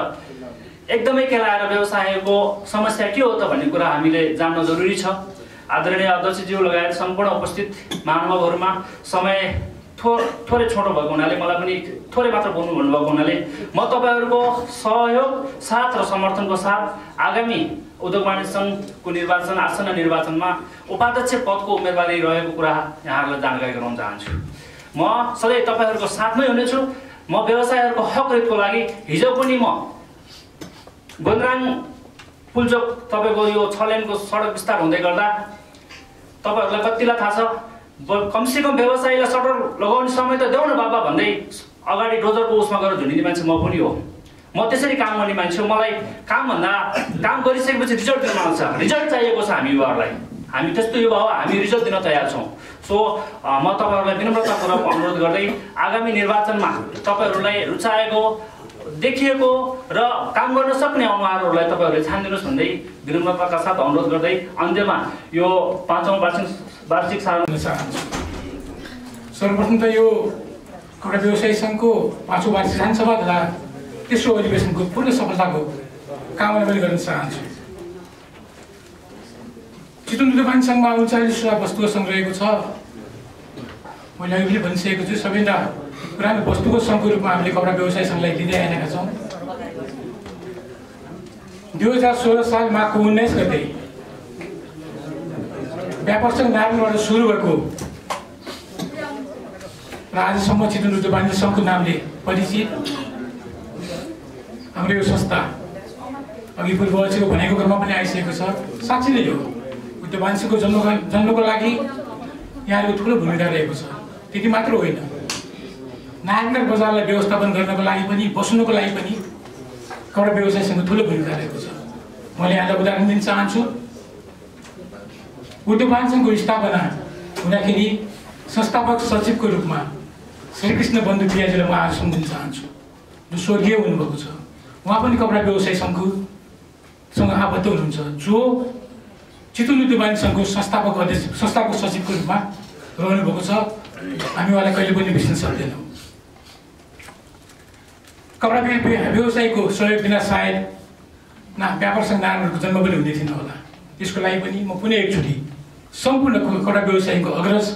एकदमै केलाएर व्यवसायको समस्या के हो त भन्ने कुरा हामीले जान्न जरुरी छ। आदरणीय अध्यक्षज्यू लगायत सम्पूर्ण उपस्थित महानुभावहरूमा समय थोरै छोटो भएको हुनाले मलाई पनि थोरै मात्र बोल्नु भन्नुभएको हुनाले म तपाईँहरूको सहयोग, साथ र समर्थनको साथ आगामी उद्योग वाणिज्य सङ्घको निर्वाचन, आसन्न निर्वाचनमा उपाध्यक्ष पदको उम्मेदवारी रहेको कुरा यहाँहरूलाई जानकारी गराउन चाहन्छु। म सधैँ तपाईँहरूको साथमै हुनेछु। म व्यवसायहरूको हक हितको लागि हिजो पनि म गोन्द्राङ पुलचोक तपाईँको यो 6 लेनको सडक विस्तार हुँदै गर्दा तपाईँहरूलाई कतिलाई थाहा छ, कमसेकम व्यवसायीलाई सटर लगाउने समय त देऊ न बाबा भन्दै अगाडि डोजरको उसमा गएर झुन्डिने मान्छे म पनि हो। म त्यसरी काम गर्ने मान्छे हो। मलाई काम गरिसकेपछि रिजल्ट दिन मन छ। रिजल्ट चाहिएको छ हामी युवाहरूलाई। हामी त्यस्तो युवा हो, हामी रिजल्ट दिन तयार छौँ। सो म तपाईँहरूलाई विनम्रतापूर्वक अनुरोध गर्दै आगामी निर्वाचनमा तपाईँहरूलाई रुचाएको, देखिएको र काम गर्न सक्ने अनुहारहरूलाई तपाईँहरूले छानिदिनुहोस् भन्दै विनम्रताका साथ अनुरोध गर्दै अन्त्यमा यो 5औं वार्षिक साधारण चाहन्छु। सर्वप्रथम त यो एउटा व्यवसायी सङ्घको 5औं वार्षिक साधारण सभा तथा तेस्रो अधिवेशनको पूर्ण सफलताको कामना पनि गर्न चाहन्छु। चितवन उद्योग वाणिज्य सङ्घमा 39वटा वस्तुको सङ्घ रहेको छ। मैले अघि पनि भनिसकेको छु, सबैभन्दा पुरानो वस्तुको सङ्घको रूपमा हामीले कपडा व्यवसाय सङ्घलाई लिँदै आएका छौँ। 2016 साल माघको 19 गते व्यापार सङ्घ नारायणबाट सुरु भएको र आजसम्म चितवन उद्योग वाणिज्य सङ्घको नामले परिचित हाम्रो यो संस्था अघि पूर्व अध्यक्षको भनेको क्रममा पनि आइसकेको छ। साँच्चै नै हो, उद्योग वाणिज्य सङ्घको जन्मको लागि यहाँको ठुलो भूमिका रहेको छ। त्यति मात्र होइन, नारायणगढ बजारलाई व्यवस्थापन गर्नको लागि पनि, बस्नुको लागि पनि कपडा व्यवसायसँग ठुलो भूमिका रहेको छ। मैले यहाँलाई उदाहरण दिन चाहन्छु। उद्योग वाणिज्य सङ्घको स्थापना हुँदाखेरि संस्थापक सचिवको रूपमा श्रीकृष्ण बन्धु पियाजीलाई म आज सम्झिन चाहन्छु, जो स्वर्गीय हुनुभएको छ। उहाँ पनि कपडा व्यवसाय सङ्घसँग आबद्ध हुनुहुन्छ, जो चितवन उद्योग वाणिज्य सङ्घको संस्थापक सचिवको रूपमा रहनुभएको छ। हामी उहाँलाई कहिले पनि बिर्सन सक्दैनौँ। कपडा व्यवसायको सहयोग बिना सायद व्यापार सङ्घ नारायणको जन्म पनि हुँदै थिएन होला। त्यसको लागि पनि म पुनः एकचोटि सम्पूर्ण कपडा व्यवसायको अग्रज,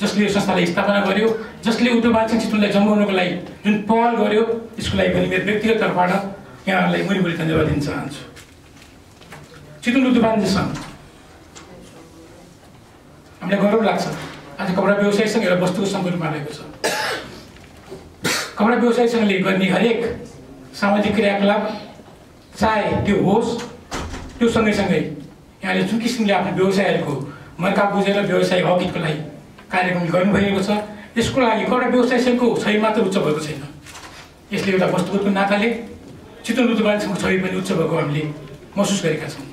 जसले यो संस्थालाई स्थापना गर्यो, जसले उद्योग वाणिज्य चितवनलाई जन्माउनको लागि जुन पहल गर्यो, त्यसको लागि पनि मेरो व्यक्तिगत तर्फबाट यहाँहरूलाई मुरीमुरी धन्यवाद दिन चाहन्छु। चितवन उद्योग वाणिज्य सङ्घ हामीलाई गौरव लाग्छ, आज कपडा व्यवसायसँग एउटा वस्तुको सङ्घको रूपमा रहेको छ। कपडा व्यवसायसँगले गर्ने हरेक सामाजिक क्रियाकलाप, चाहे त्यो होस्, त्यो सँगैसँगै यहाँले जुन किसिमले आफ्नो व्यवसायहरूको मर्का बुझेर व्यवसाय अघिको लागि कार्यक्रम गर्नुभएको छ, यसको लागि कपडा व्यवसायसँगको सहयोग मात्र उच्च भएको छैन। यसले एउटा वस्तुगतको नाताले चितवन उद्योग वाणिज्य सङ्घको सहयोग पनि उच्च भएको हामीले महसुस गरेका छौँ।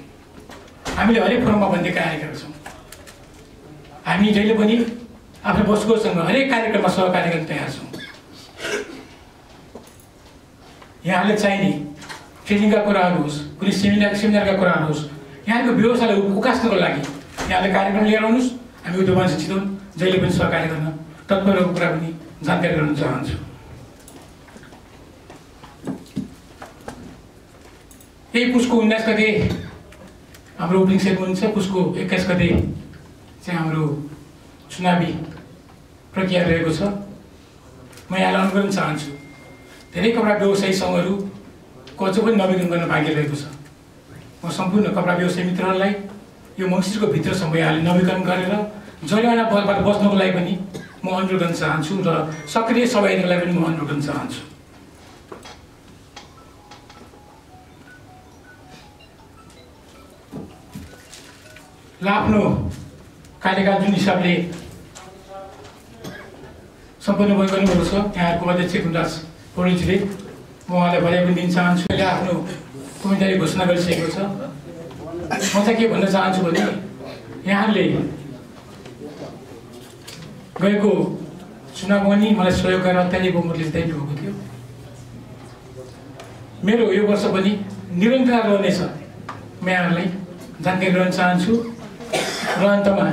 हामीले हरेक फोरममा भन्दै आएका छौँ, हामी जहिले पनि आफ्नो वस्तुगतसँग हरेक कार्यक्रममा सहकार्य गर्न तयार छौँ। यहाँले चाहिने ट्रेनिङका कुराहरू होस्, कुनै सेमिनारका कुराहरू होस्, यहाँको व्यवसायलाई उकास्नको लागि यहाँले कार्यक्रम लिएर आउनुहोस्। हामी उद्योग वाणिज्य चितवन जहिले पनि सहकार्य गर्न तत्परको कुरा पनि जानकारी गराउन चाहन्छु। यही पुसको 19 गते हाम्रो ओपनिङ सेरेमनी छ। पुसको 21 गते चाहिँ हाम्रो चुनावी प्रक्रिया रहेको छ। म यहाँलाई अनुरोध गर्न चाहन्छु, धेरै कपडा व्यवसायी सङ्घहरूको अझ पनि नवीकरण गर्न बाँकी रहेको छ। म सम्पूर्ण कपडा व्यवसाय मित्रहरूलाई यो मङ्सिरको भित्रसम्म यहाँले नवीकरण गरेर जरिवानाबाट बस्नको लागि पनि म अनुरोध गर्न चाहन्छु र सक्रिय सहभागिताको लागि पनि म अनुरोध गर्न चाहन्छु। ल आफ्नो कार्यकाल जुन हिसाबले सम्पन्न गर्नुभएको छ यहाँहरूको अध्यक्ष गुणराज पौडेलजीले, म उहाँलाई बधाई पनि दिन चाहन्छु। अहिले आफ्नो उम्मेदवारी घोषणा गरिसकेको छ। म चाहिँ के भन्न चाहन्छु भने, यहाँले गएको चुनावमा नि मलाई सहयोग गरेर अत्याधिक बहुमतले जिताइनु भएको थियो। मेरो यो वर्ष पनि निरन्तरता रहनेछ, म यहाँहरूलाई जानकारी गराउन चाहन्छु। र अन्तमा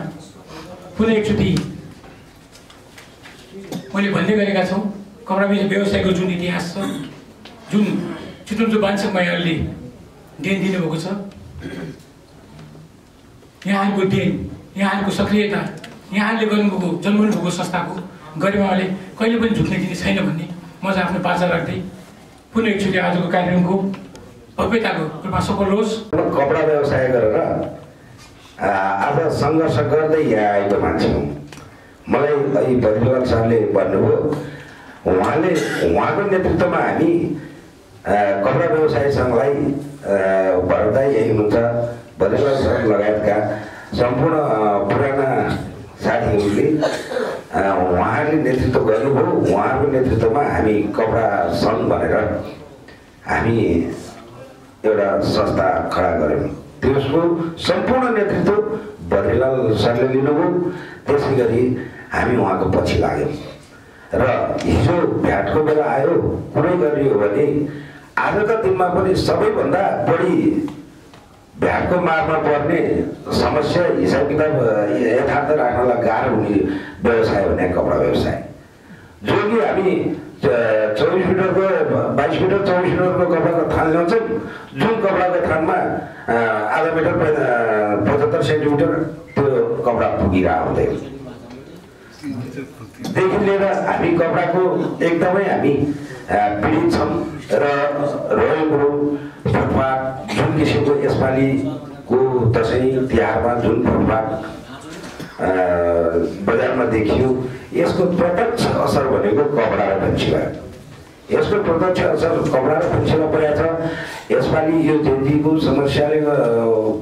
पुनः एकचोटि मैले भन्दै गरेका छौँ, कपडा व्यवसायको जुन इतिहास छ, जुन चितवन उद्योग वाणिज्य सङ्घमा यहाँले देन दिनुभएको छ, यहाँहरूको देन, यहाँहरूको सक्रियता, यहाँले गर्नुभएको जन्माउनु भएको संस्थाको गरिमाले कहिले पनि झुक्न दिने छैन भन्ने म चाहिँ आफ्नो बाचा राख्दै पुनः एकचोटि आजको कार्यक्रमको भव्यताको रूपमा सफल होस्। कपडा व्यवसाय गरेर आज सङ्घर्ष गर्दै यहाँ आएको मान्छे हुँ। मलाई अहिले बद्रीलाल सरले भन्नुभयो, उहाँको नेतृत्वमा हामी कपडा व्यवसाय सङ्घलाई भर्दा यही हुनुहुन्छ। बद्रीलाल सर लगायतका सम्पूर्ण पुराना साथीहरूले उहाँहरूले नेतृत्व गर्नुभयो। उहाँहरूको नेतृत्वमा हामी कपडा सङ्घ भनेर हामी एउटा संस्था खडा गऱ्यौँ। त्यसको सम्पूर्ण नेतृत्व बद्रीलाल सरले लिनुभयो। त्यसै गरी हामी उहाँको पछि लाग्यौँ र हिजो भ्याटको बेला आयो कुरै गरियो भने आजका दिनमा पनि सबैभन्दा बढी भ्याटको मारमा पर्ने समस्या, हिसाब किताब यथार्थ राख्नलाई गाह्रो हुने व्यवसाय भने कपडा व्यवसाय, जो कि हामी 24 मिटरको 22 मिटर 24 मिटरको कपडाको थान ल्याउँछौँ, जुन कपडाको थानमा आधा मिटर 75 सेन्टिमिटर त्यो कपडा पुगिरहेको हुँदैन। देखि लिएर हामी कपडाको एकदमै हामी पीडित छौँ र रहेको कुरो फुटपाथ जुन किसिमको यसपालिको दसैँ तिहारमा जुन फुटपाथ बजारमा देखियो, यसको प्रत्यक्ष असर भनेको कपडा र फन्सीमा। यसको प्रत्यक्ष असर कपडा र फन्सीमा परेको छ। यसपालि यो जयन्तीको समस्याले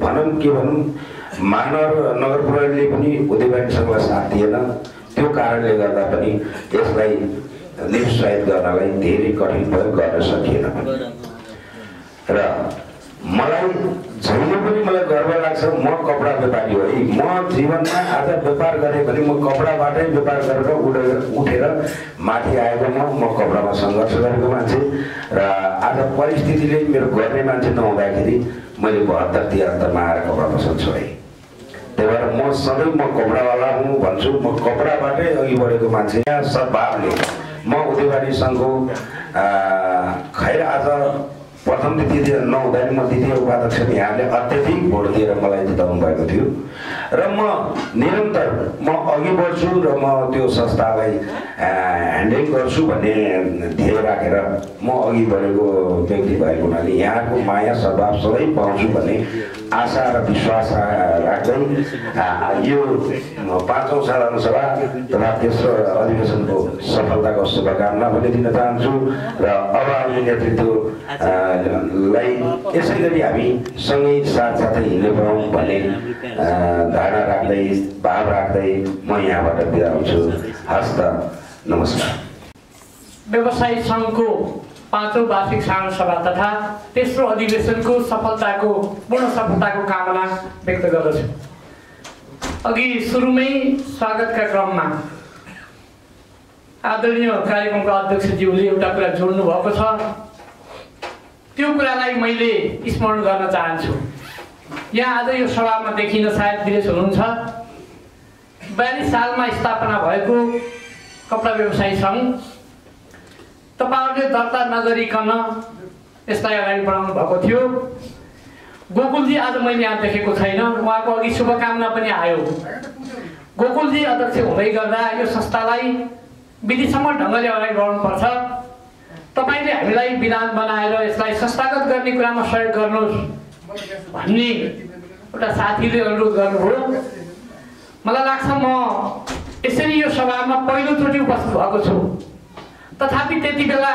भनौँ के भनौँ, महानगर नगर प्रहरीले पनि उद्योग वाणिज्य सङ्घलाई साथ दिएन। त्यो कारणले गर्दा पनि यसलाई निरुत्साहित गर्नलाई धेरै कठिन भयो, गर्न सकिएन। र मलाई जहिले पनि मलाई गर्व लाग्छ म कपडा व्यापारी हो है। म जीवनमा आज व्यापार गरेँ भने म कपडाबाटै व्यापार गरेर उठेर माथि आएको म कपडामा सङ्घर्ष गरेको मान्छे र आज परिस्थितिले मेरो गर्ने मान्छे नहुँदाखेरि मैले 72-73 आएर कपडा पसल छोडेँ। त्यही भएर म सधैँ म कपडावाला हुँ भन्छु। म कपडाबाटै अघि बढेको मान्छे। यहाँ सद्भावले म उद्योगवादी सङ्घको खैर आज प्रथम द्वितीय नहुँदा नि म द्वितीय उपाध्यक्ष यहाँले अत्यधिक भोट दिएर मलाई जिताउनु भएको थियो र म निरन्तर म अघि बढ्छु र म त्यो संस्थालाई ह्यान्डल गर्छु भन्ने ध्येय राखेर म अघि बढेको व्यक्ति भएको हुनाले यहाँको माया सद्भाव सधैँ पाउँछु भन्ने आशा र विश्वास राख्दै यो 5औं साधारण सभा तथा तेस्रो अधिवेशनको सफलताको शुभकामना पनि दिन चाहन्छु र अब आउने नेतृत्वलाई यसै गरी हामी सँगै साथसाथै हिँड्ने पाऊँ भन्ने धारणा राख्दै भाव राख्दै म यहाँबाट बिदा हुन्छु। हस्त नमस्कार। व्यवसायी सङ्घको 5औं वार्षिक साधारण सभा तथा तेस्रो अधिवेशनको पूर्ण सफलताको कामना व्यक्त गर्दछु। अघि सुरुमै स्वागतका क्रममा आदरणीय कार्यक्रमका अध्यक्षज्यूले एउटा कुरा जोड्नु भएको छ, त्यो कुरालाई मैले स्मरण गर्न चाहन्छु। यहाँ आज यो सभामा देखिन सायद विदेश हुनुहुन्छ। 42 सालमा स्थापना भएको कपडा व्यवसायी सङ्घ तपाईहरुले दर्ता नगरिकन यसलाई अगाडि बढाउनु भएको थियो। गोकुलजी आज मैले यहाँ देखेको छैन, उहाँको अघि शुभकामना पनि आयो। गोकुलजी अध्यक्ष हुँदै गर्दा यो संस्थालाई विधिसम्म ढङ्गले अगाडि बढाउनुपर्छ। तपाईले हामीलाई विधान बनाएर यसलाई संस्थागत गर्ने कुरामा सहयोग गर्नुहोस् भन्ने एउटा साथीले अनुरोध गर्नुभयो। मलाई लाग्छ म यसरी यो सभामा पहिलोचोटि उपस्थित भएको छु। तथापि त्यति बेला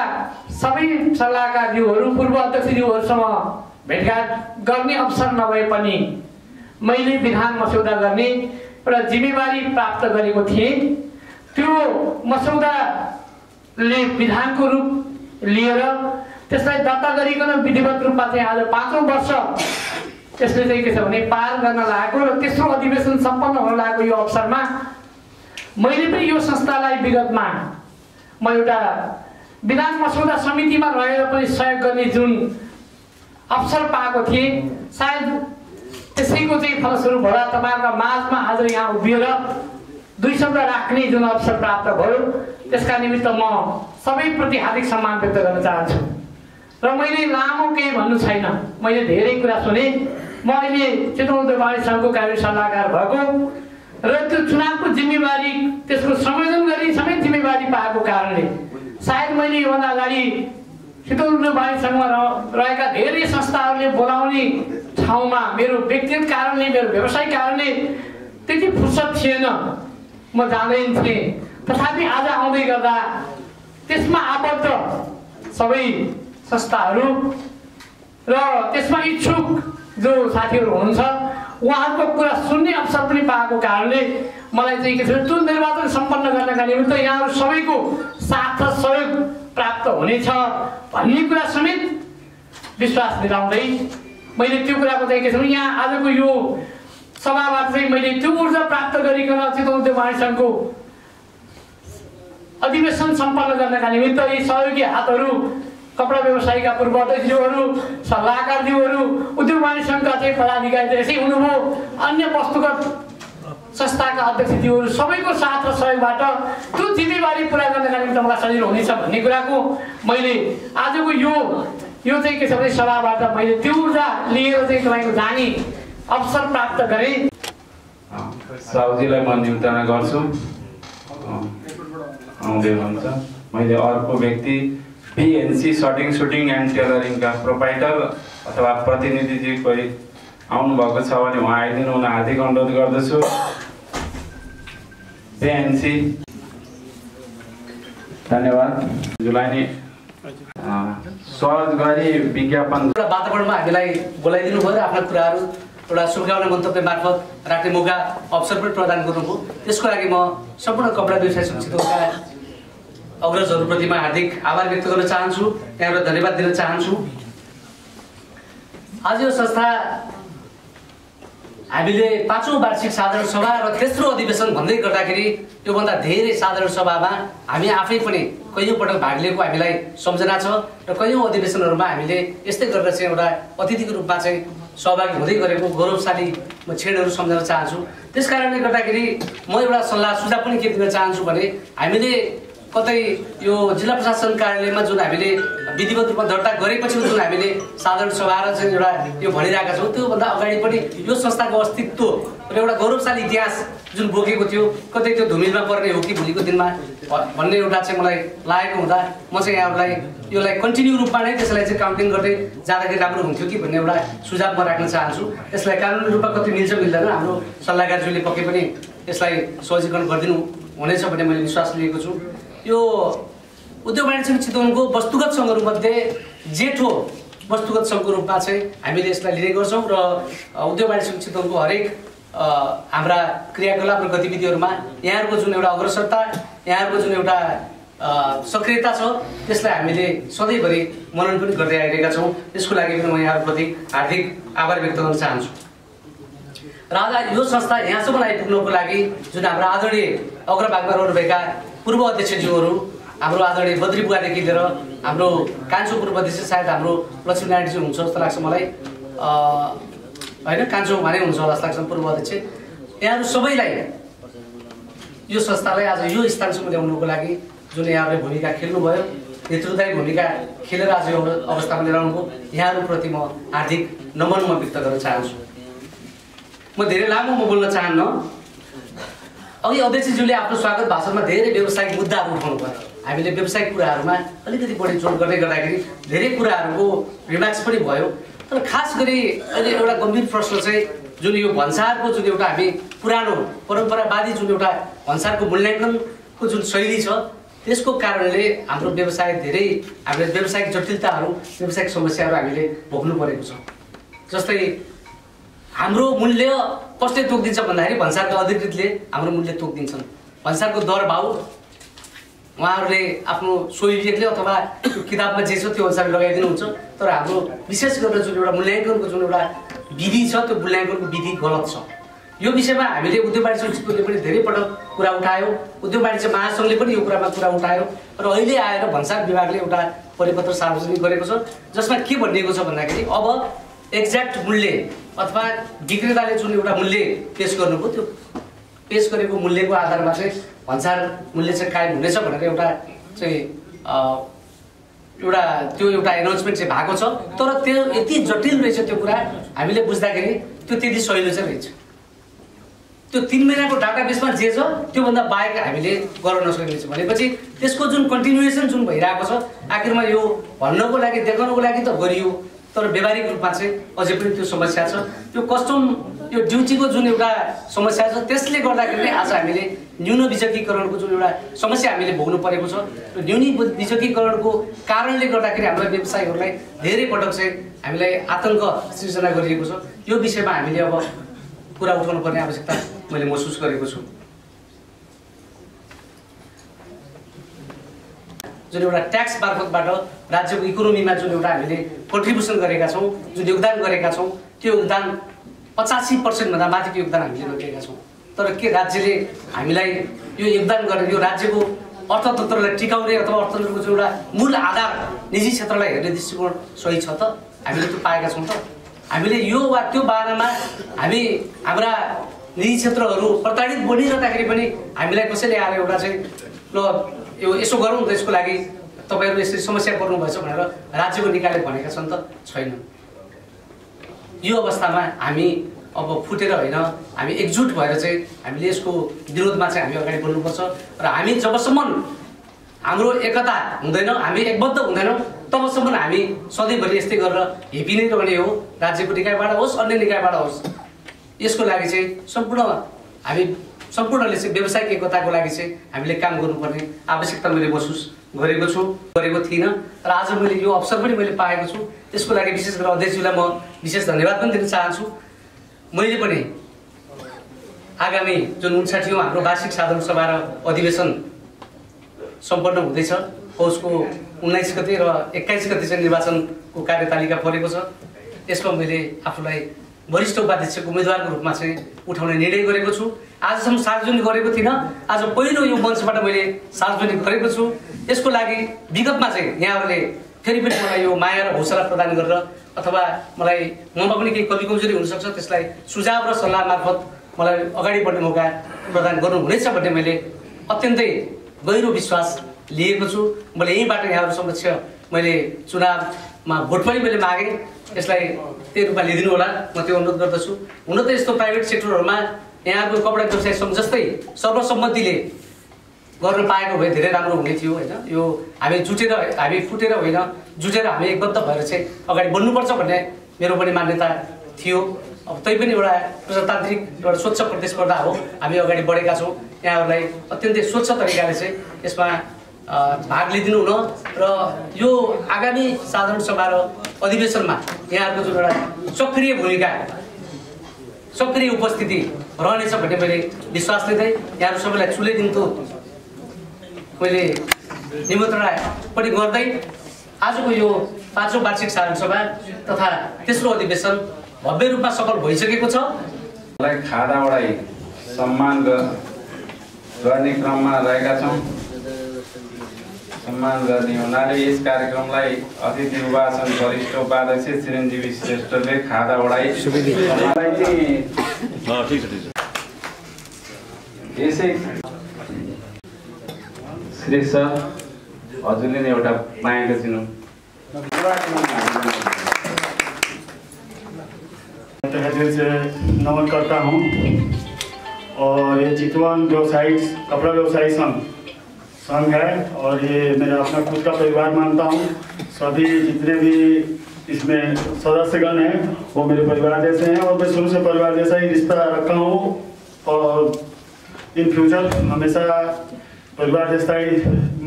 सबै सल्लाहकारज्यूहरू पूर्व अध्यक्षज्यूहरूसँग भेटघाट गर्ने अवसर नभए पनि मैले विधान मस्यौदा गर्ने एउटा जिम्मेवारी प्राप्त गरेको थिएँ। त्यो मस्यौदाले विधानको रूप लिएर त्यसलाई दर्ता गरिकन विधिवत रूपमा चाहिँ आज 5औं वर्ष यसले चाहिँ के छ भने पार गर्न लागेको र तेस्रो अधिवेशन सम्पन्न हुन लागेको यो अवसरमा मैले पनि यो संस्थालाई विगतमा म एउटा विधान मस्यौदा समितिमा रहेर पनि सहयोग गर्ने जुन अवसर पाएको थिएँ, सायद त्यसैको चाहिँ फलस्वरूप होला तपाईहरुका माझमा आज यहाँ उभिएर 2 शब्द राख्ने जुन अवसर प्राप्त भयो, त्यसका निमित्त म सबैप्रति हार्दिक सम्मान व्यक्त गर्न चाहन्छु। र मैले लामो केही भन्नु छैन, मैले धेरै कुरा सुने। म अहिले चितवन उद्योगवादी सङ्घको कार्य सल्लाहकार भएको र त्यो चुनावको जिम्मेवारी त्यसको संयोजन गर्ने समेत जिम्मेवारी पाएको कारणले सायद मैले योभन्दा अगाडि चितवन उद्योगवादी सङ्घमा रहेका धेरै संस्थाहरूले बोलाउने ठाउँमा मेरो व्यक्तिगत कारणले, मेरो व्यवसायिक कारणले त्यति फुर्सद थिएन, म जाँदैन थिएँ। तथापि आज आउँदै गर्दा त्यसमा आबद्ध सबै संस्थाहरू र त्यसमा इच्छुक जो साथीहरू हुनुहुन्छ उहाँहरूको कुरा सुन्ने अवसर पनि पाएको कारणले मलाई चाहिँ के छ त्यो निर्वाचन सम्पन्न गर्नका निमित्त यहाँहरू सबैको साथ र सहयोग प्राप्त हुनेछ भन्ने कुरा समेत विश्वास दिलाउँदै मैले त्यो कुराको चाहिँ के छ भने यहाँ आजको यो सभाबाट चाहिँ मैले त्यो ऊर्जा प्राप्त गरिकन चितवन उद्योगवादी सङ्घको अधिवेशन सम्पन्न गर्नका निमित्त यी सहयोगी हातहरू कपडा व्यवसायीका पूर्व अध्यक्षज्यूहरू, सल्लाहकारज्यूहरू, उद्योगवादी सङ्घका चाहिँ पदाधिकारी यसै हुनुभयो, अन्य वस्तुगत संस्थाका अध्यक्षज्यूहरू सबैको साथ र सहयोगबाट त्यो जिम्मेवारी पुरा गर्नका निमित्त मलाई सजिलो हुनेछ भन्ने कुराको मैले आजको यो चाहिँ के छ भने सभाबाट मैले त्यो ऊर्जा लिएर चाहिँ तपाईँको जाने अवसर प्राप्त गरेँ। साउजीलाई म निम्तना गर्छु, आउँदै हुन्छ। मैले अर्को व्यक्ति बीएनसी सटिङ सुटिङ एन्ड टेलरिङका प्रोपाइटर अथवा प्रतिनिधि कोही आउनुभएको छ भने उहाँ आइदिनु हुन हार्दिक अनुरोध गर्दछु। बीएनसी धन्यवाद। जुलाई नै सहज गरी विज्ञापन वातावरणमा हामीलाई बोलाइदिनु भयो र आफ्ना कुराहरू एउटा शुभकामना मन्तव्य मार्फत राख्ने मौका अवसर पनि प्रदान गर्नुभयो। त्यसको लागि म सम्पूर्ण कपडा व्यवसाय संस्थाका अग्रजहरूप्रति म हार्दिक आभार व्यक्त गर्न चाहन्छु, यहाँबाट धन्यवाद दिन चाहन्छु। आज यो संस्था हामीले 5औं वार्षिक साधारण सभा र तेस्रो अधिवेशन भन्दै गर्दाखेरि योभन्दा धेरै साधारण सभामा हामी आफै पनि कयौं पटक भाग लिएको हामीलाई सम्झना छ र कयौं अधिवेशनहरूमा हामीले यस्तै गरेर चाहिँ एउटा अतिथिको रूपमा चाहिँ सहभागी हुँदै गरेको गौरवशाली म क्षणहरू सम्झन चाहन्छु। त्यसकारणले गर्दाखेरि म एउटा सल्लाह सुझाव पनि के दिन चाहन्छु भने हामीले कतै यो जिल्ला प्रशासन कार्यालयमा जुन हामीले विधिवत रूपमा दर्ता गरेपछि जुन हामीले साधारण सभा र चाहिँ एउटा यो भनिरहेका छौँ त्योभन्दा अगाडि पनि यो संस्थाको अस्तित्व र एउटा गौरवशाली इतिहास जुन बोकेको थियो कतै त्यो धुमिलमा पर्ने हो कि भोलिको दिनमा भन्ने एउटा चाहिँ मलाई लागेको हुँदा म चाहिँ यहाँहरूलाई यसलाई कन्टिन्यू रूपमा नै त्यसलाई चाहिँ काउन्टिङ गर्दै जाँदाखेरि राम्रो हुन्थ्यो कि भन्ने एउटा सुझाव म राख्न चाहन्छु। यसलाई कानुनी रूपमा कति मिल्छ मिल्दैन हाम्रो सल्लाहकारज्यूले पक्कै पनि यसलाई सहजीकरण गरिदिनु हुनेछ भन्ने मैले विश्वास लिएको छु। यो उद्योग वाणिज्य सङ्घ चितवनको वस्तुगत सङ्घहरूमध्ये जेठो वस्तुगत सङ्घको रूपमा चाहिँ हामीले यसलाई लिने गर्छौँ र उद्योग वाणिज्य सङ्घ चितवनको हरेक हाम्रा क्रियाकलाप र गतिविधिहरूमा यहाँहरूको जुन एउटा अग्रसरता यहाँहरूको जुन एउटा सक्रियता छ त्यसलाई हामीले सधैँभरि मनन पनि गर्दै आइरहेका छौँ। त्यसको लागि पनि म यहाँहरूप्रति हार्दिक आभार व्यक्त गर्न चाहन्छु। र आज यो संस्था यहाँसम्म आइपुग्नको लागि जुन हाम्रो आदरणीय अग्रभागमा रहनुभएका पूर्व अध्यक्षज्यूहरू हाम्रो आदरणीय बद्री बुवादेखि लिएर हाम्रो कान्छो पूर्व अध्यक्ष सायद हाम्रो लक्ष्मीनारायणजी हुन्छ जस्तो लाग्छ मलाई होइन कान्छो भने हुन्छ होला जस्तो लाग्छ पूर्व अध्यक्ष यहाँहरू सबैलाई यो संस्थालाई आज यो स्थानसम्म ल्याउनुको लागि जुन यहाँहरूले भूमिका खेल्नुभयो नेतृत्वदायी भूमिका खेलेर आज यो अवस्थामा लिएर आउनुभयो यहाँहरूप्रति म हार्दिक नमन म व्यक्त गर्न चाहन्छु। म धेरै लामो म बोल्न चाहन्न। अघि अध्यक्षज्यूले आफ्नो स्वागत भाषणमा धेरै व्यावसायिक मुद्दाहरू उठाउनु भयो। हामीले व्यावसायिक कुराहरूमा अलिकति बढी जोड गर्दै गर्दाखेरि धेरै कुराहरूको रिमार्क्स पनि भयो। तर खास गरी अहिले एउटा गम्भीर प्रश्न चाहिँ जुन यो भन्सारको जुन एउटा हामी पुरानो परम्परावादी जुन एउटा भन्सारको मूल्याङ्कनको जुन शैली छ त्यसको कारणले हाम्रो व्यवसाय धेरै हामीले व्यावसायिक जटिलताहरू व्यावसायिक समस्याहरू हामीले भोग्नु परेको छ। जस्तै हाम्रो मूल्य कसले तोकिदिन्छ भन्दाखेरि भन्सारका अधिकृतले हाम्रो मूल्य तोकिदिन्छन्। भन्सारको दर भाउ उहाँहरूले आफ्नो सोही अथवा किताबमा जे छ त्यो अनुसार लगाइदिनुहुन्छ। तर हाम्रो विशेष गरेर जुन एउटा मूल्याङ्कनको जुन एउटा विधि छ त्यो मूल्याङ्कनको विधि गलत छ। यो विषयमा हामीले उद्योग वाणिज्य सङ्घले पनि धेरै पटक कुरा उठायो। उद्योग वाणिज्य महासङ्घले पनि यो कुरामा कुरा उठायो र अहिले आएर भन्सार विभागले एउटा परिपत्र सार्वजनिक गरेको छ जसमा के भनिएको छ भन्दाखेरि अब एक्ज्याक्ट मूल्य अथवा विक्रेताले जुन एउटा मूल्य पेश गर्नुभयो त्यो पेश गरेको मूल्यको आधारमा चाहिँ भन्सार मूल्य चाहिँ कायम हुनेछ भनेर एउटा चाहिँ त्यो एउटा एनाउन्समेन्ट चाहिँ भएको छ। तर त्यो यति जटिल रहेछ त्यो कुरा हामीले बुझ्दाखेरि त्यो त्यति सहिलो चाहिँ रहेछ। त्यो 3 महिनाको डाटाबेसमा जे छ त्योभन्दा बाहेक हामीले गर्न नसकिनेछ भनेपछि त्यसको जुन कन्टिन्युएसन जुन भइरहेको छ आखिरमा यो भन्नको लागि देखाउनको लागि त गरियो तर व्यावहारिक रूपमा चाहिँ अझै पनि त्यो समस्या छ। त्यो कस्टम यो ड्युटीको जुन एउटा समस्या छ त्यसले गर्दाखेरि आज हामीले न्यून बिजकीकरणको जुन एउटा समस्या हामीले भोग्नु परेको छ। र न्यून बिजकीकरणको कारणले गर्दाखेरि हाम्रो व्यवसायीहरूलाई धेरै पटक चाहिँ हामीलाई आतंक सृजना गरिएको छ। यो विषयमा हामीले अब कुरा उठाउनु पर्ने आवश्यकता मैले महसुस गरेको छु। जुन एउटा ट्याक्स मार्फतबाट राज्यको इकोनोमीमा जुन एउटा हामीले कन्ट्रिब्युसन गरेका छौँ जुन योगदान गरेका छौँ त्यो योगदान 85% भन्दा माथिको योगदान हामीले गरिरहेका छौँ। तर के राज्यले हामीलाई यो योगदान गरेर यो राज्यको अर्थतन्त्रलाई टिकाउने अथवा अर्थतन्त्रको जुन एउटा मूल आधार निजी क्षेत्रलाई हेर्ने दृष्टिकोण सही छ त? हामीले त्यो पाएका छौँ त? हामीले यो वा त्यो बारेमा हामी हाम्रा निजी क्षेत्रहरू प्रताडित बनिरहँदाखेरि पनि हामीलाई कसैले आएर एउटा चाहिँ ल यो यसो गरौँ त यसको लागि तपाईँहरू यसरी समस्या पर्नुभएछ भनेर राज्यको निकायले भनेका छन् त? छैन। यो अवस्थामा हामी अब फुटेर होइन हामी एकजुट भएर चाहिँ हामीले यसको विरोधमा चाहिँ हामी अगाडि बढ्नुपर्छ। र हामी जबसम्म हाम्रो एकता हुँदैन हामी एकबद्ध हुँदैनौँ तबसम्म हामी सधैँभरि यस्तै गरेर हेपी नै रहने हो। राज्यको निकायबाट होस् अन्य निकायबाट होस् यसको लागि चाहिँ हामी सम्पूर्णले चाहिँ व्यावसायिक एकताको लागि चाहिँ हामीले काम गर्नुपर्ने आवश्यकता मैले महसुस गरेको थिइनँ। र आज मैले यो अवसर पनि मैले पाएको छु। त्यसको लागि विशेष गरेर अध्यक्षज्यूलाई म विशेष धन्यवाद पनि दिन चाहन्छु। मैले पनि आगामी जुन 59औं हाम्रो वार्षिक साधारण सभा र अधिवेशन सम्पन्न हुँदैछ पौषको 19 गते र 21 गते चाहिँ निर्वाचनको कार्यतालिका परेको छ। यसमा मैले आफूलाई वरिष्ठ उपाध्यक्षको उम्मेदवारको रूपमा चाहिँ उठाउने निर्णय गरेको छु। आजसम्म सार्वजनिक गरेको थिइनँ, आज पहिलो यो मञ्चबाट मैले सार्वजनिक गरेको छु। यसको लागि विगतमा चाहिँ यहाँहरूले फेरि पनि मलाई यो माया र हौसला प्रदान गरेर अथवा मलाई ममा पनि केही कमी कमजोरी हुनसक्छ, त्यसलाई सुझाव र सल्लाह मार्फत मलाई अगाडि बढ्ने मौका प्रदान गर्नुहुनेछ भन्ने मैले अत्यन्तै गहिरो विश्वास लिएको छु। मैले यहीँबाट यहाँहरू समक्ष मैले चुनावमा भोट पनि मैले मागेँ, यसलाई त्यही रूपमा लिदिनु होला, म त्यो अनुरोध गर्दछु। हुन त यस्तो प्राइभेट सेक्टरहरूमा यहाँको कपडा व्यवसाय सङ्घ जस्तै सर्वसम्मतिले गर्न पाएको भए धेरै राम्रो हुने थियो होइन। यो हामी जुटेर, हामी फुटेर होइन, जुटेर हामी एकबद्ध भएर चाहिँ अगाडि बढ्नुपर्छ भन्ने मेरो पनि मान्यता थियो। अब तै पनि एउटा प्रजातान्त्रिक एउटा स्वच्छ प्रतिस्पर्धा हो, हामी अगाडि बढेका छौँ। यहाँहरूलाई अत्यन्तै स्वच्छ तरिकाले चाहिँ यसमा भाग लिइदिनु हुन र यो आगामी साधारण सभा र अधिवेशनमा यहाँहरूको जुन एउटा सक्रिय भूमिका, सक्रिय उपस्थिति रहनेछ भन्ने मैले विश्वास लिँदै यहाँहरू सबैलाई चुले दिन्छु मैले निमन्त्रणा पनि गर्दै आजको यो 5औं वार्षिक साधारण सभा तथा तेस्रो अधिवेशन भव्य रूपमा सफल भइसकेको छ। खादा उडाई सम्मान गर्ने क्रममा रहेका छौँ। सम्मान गर्ने हुनाले यस कार्यक्रमलाई अतिथि उपासन वरिष्ठ उपाध्यक्ष चिरञ्जीवी श्रेष्ठले खादा उडाई यसै श्री सर हजुरले नै एउटा मायाको चिनो तहे दिल से नमन करता हूँ। और ये चितवन व्यवसायी कपड़ा व्यवसायी संघ है और ये मेरा अपना खुद का परिवार मानता हूँ। सभी जितने भी इसमें सदस्यगण हैं वो मेरे परिवार जैसे हैं और मैं शुरू से परिवार जैसा ही रिश्ता रखा हूँ और इन फ्यूचर हमेशा परिवार जैसा ही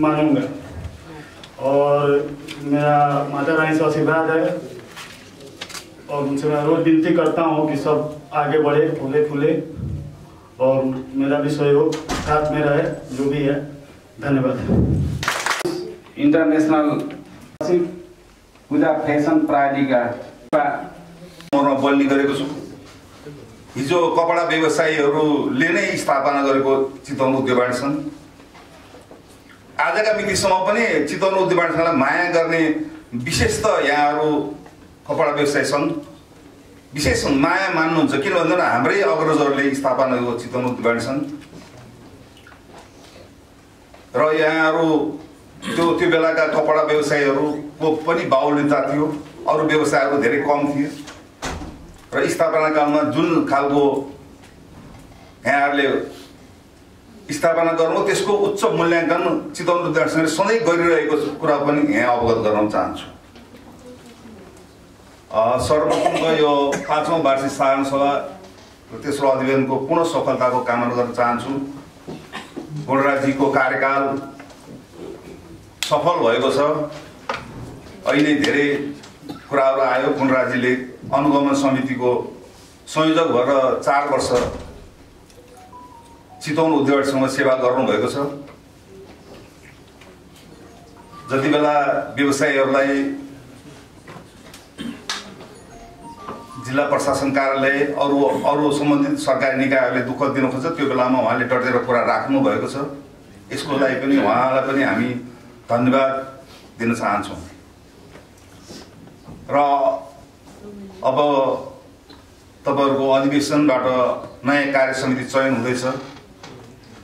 मानूंगा। और मेरा माता रानी से आशीर्वाद है और उनसे मैं रोज विनती करता हूँ कि सब आगे बढ़े, फूले फूले और मेरा भी सहयोग साथ में रहे, जो भी है। धन्यवाद। इन्टरनेशनल पूजा फेसन प्रालिका बोल्ने गरेको छु। हिजो कपडा व्यवसायीहरूले नै स्थापना गरेको चितवन उद्योग वाणिज्य सङ्घ आजका मितिसम्म पनि चितवन उद्योग वाणिज्य सङ्घलाई माया गर्ने विशेष त यहाँहरू कपडा व्यवसाय सङ्घ विशेष माया मान्नुहुन्छ। किन भन्दा हाम्रै अग्रजहरूले स्थापना गरेको चितवन उद्योग वाणिज्य सङ्घ र यहाँहरू त्यो बेलाका कपडा व्यवसायीहरूको पनि बाहुल्यता थियो, अरू व्यवसायहरू धेरै कम थिए र स्थापना कालमा जुन खालको यहाँहरूले स्थापना गर्नु त्यसको उच्च मूल्याङ्कन चितवन उद्योग वाणिज्य सङ्घले सधैँ गरिरहेको कुरा पनि यहाँ अवगत गराउन चाहन्छु। सर्वप्रथम यो 5औं वार्षिक साधारण सभा तेस्रो अधिवेशनको पुनः सफलताको कामना गर्न चाहन्छु। गुणराजजीको कार्यकाल सफल भएको छ। अहिले धेरै कुराहरू आयो। गुणराजजीले अनुगमन समितिको संयोजक भएर 4 वर्ष चितवन उद्योग वाणिज्य सङ्घमा सेवा गर्नुभएको छ। जति बेला व्यवसायीहरूलाई जिल्ला प्रशासन कार्यालय अरू सम्बन्धित सरकारी निकायहरूले दुःख दिनु खोज्छ त्यो बेलामा उहाँले डटेर कुरा राख्नु भएको छ। यसको लागि पनि उहाँलाई पनि हामी धन्यवाद दिन चाहन्छौँ। र अब तपाईहरुको अधिवेशनबाट नयाँ कार्य समिति चयन हुँदैछ।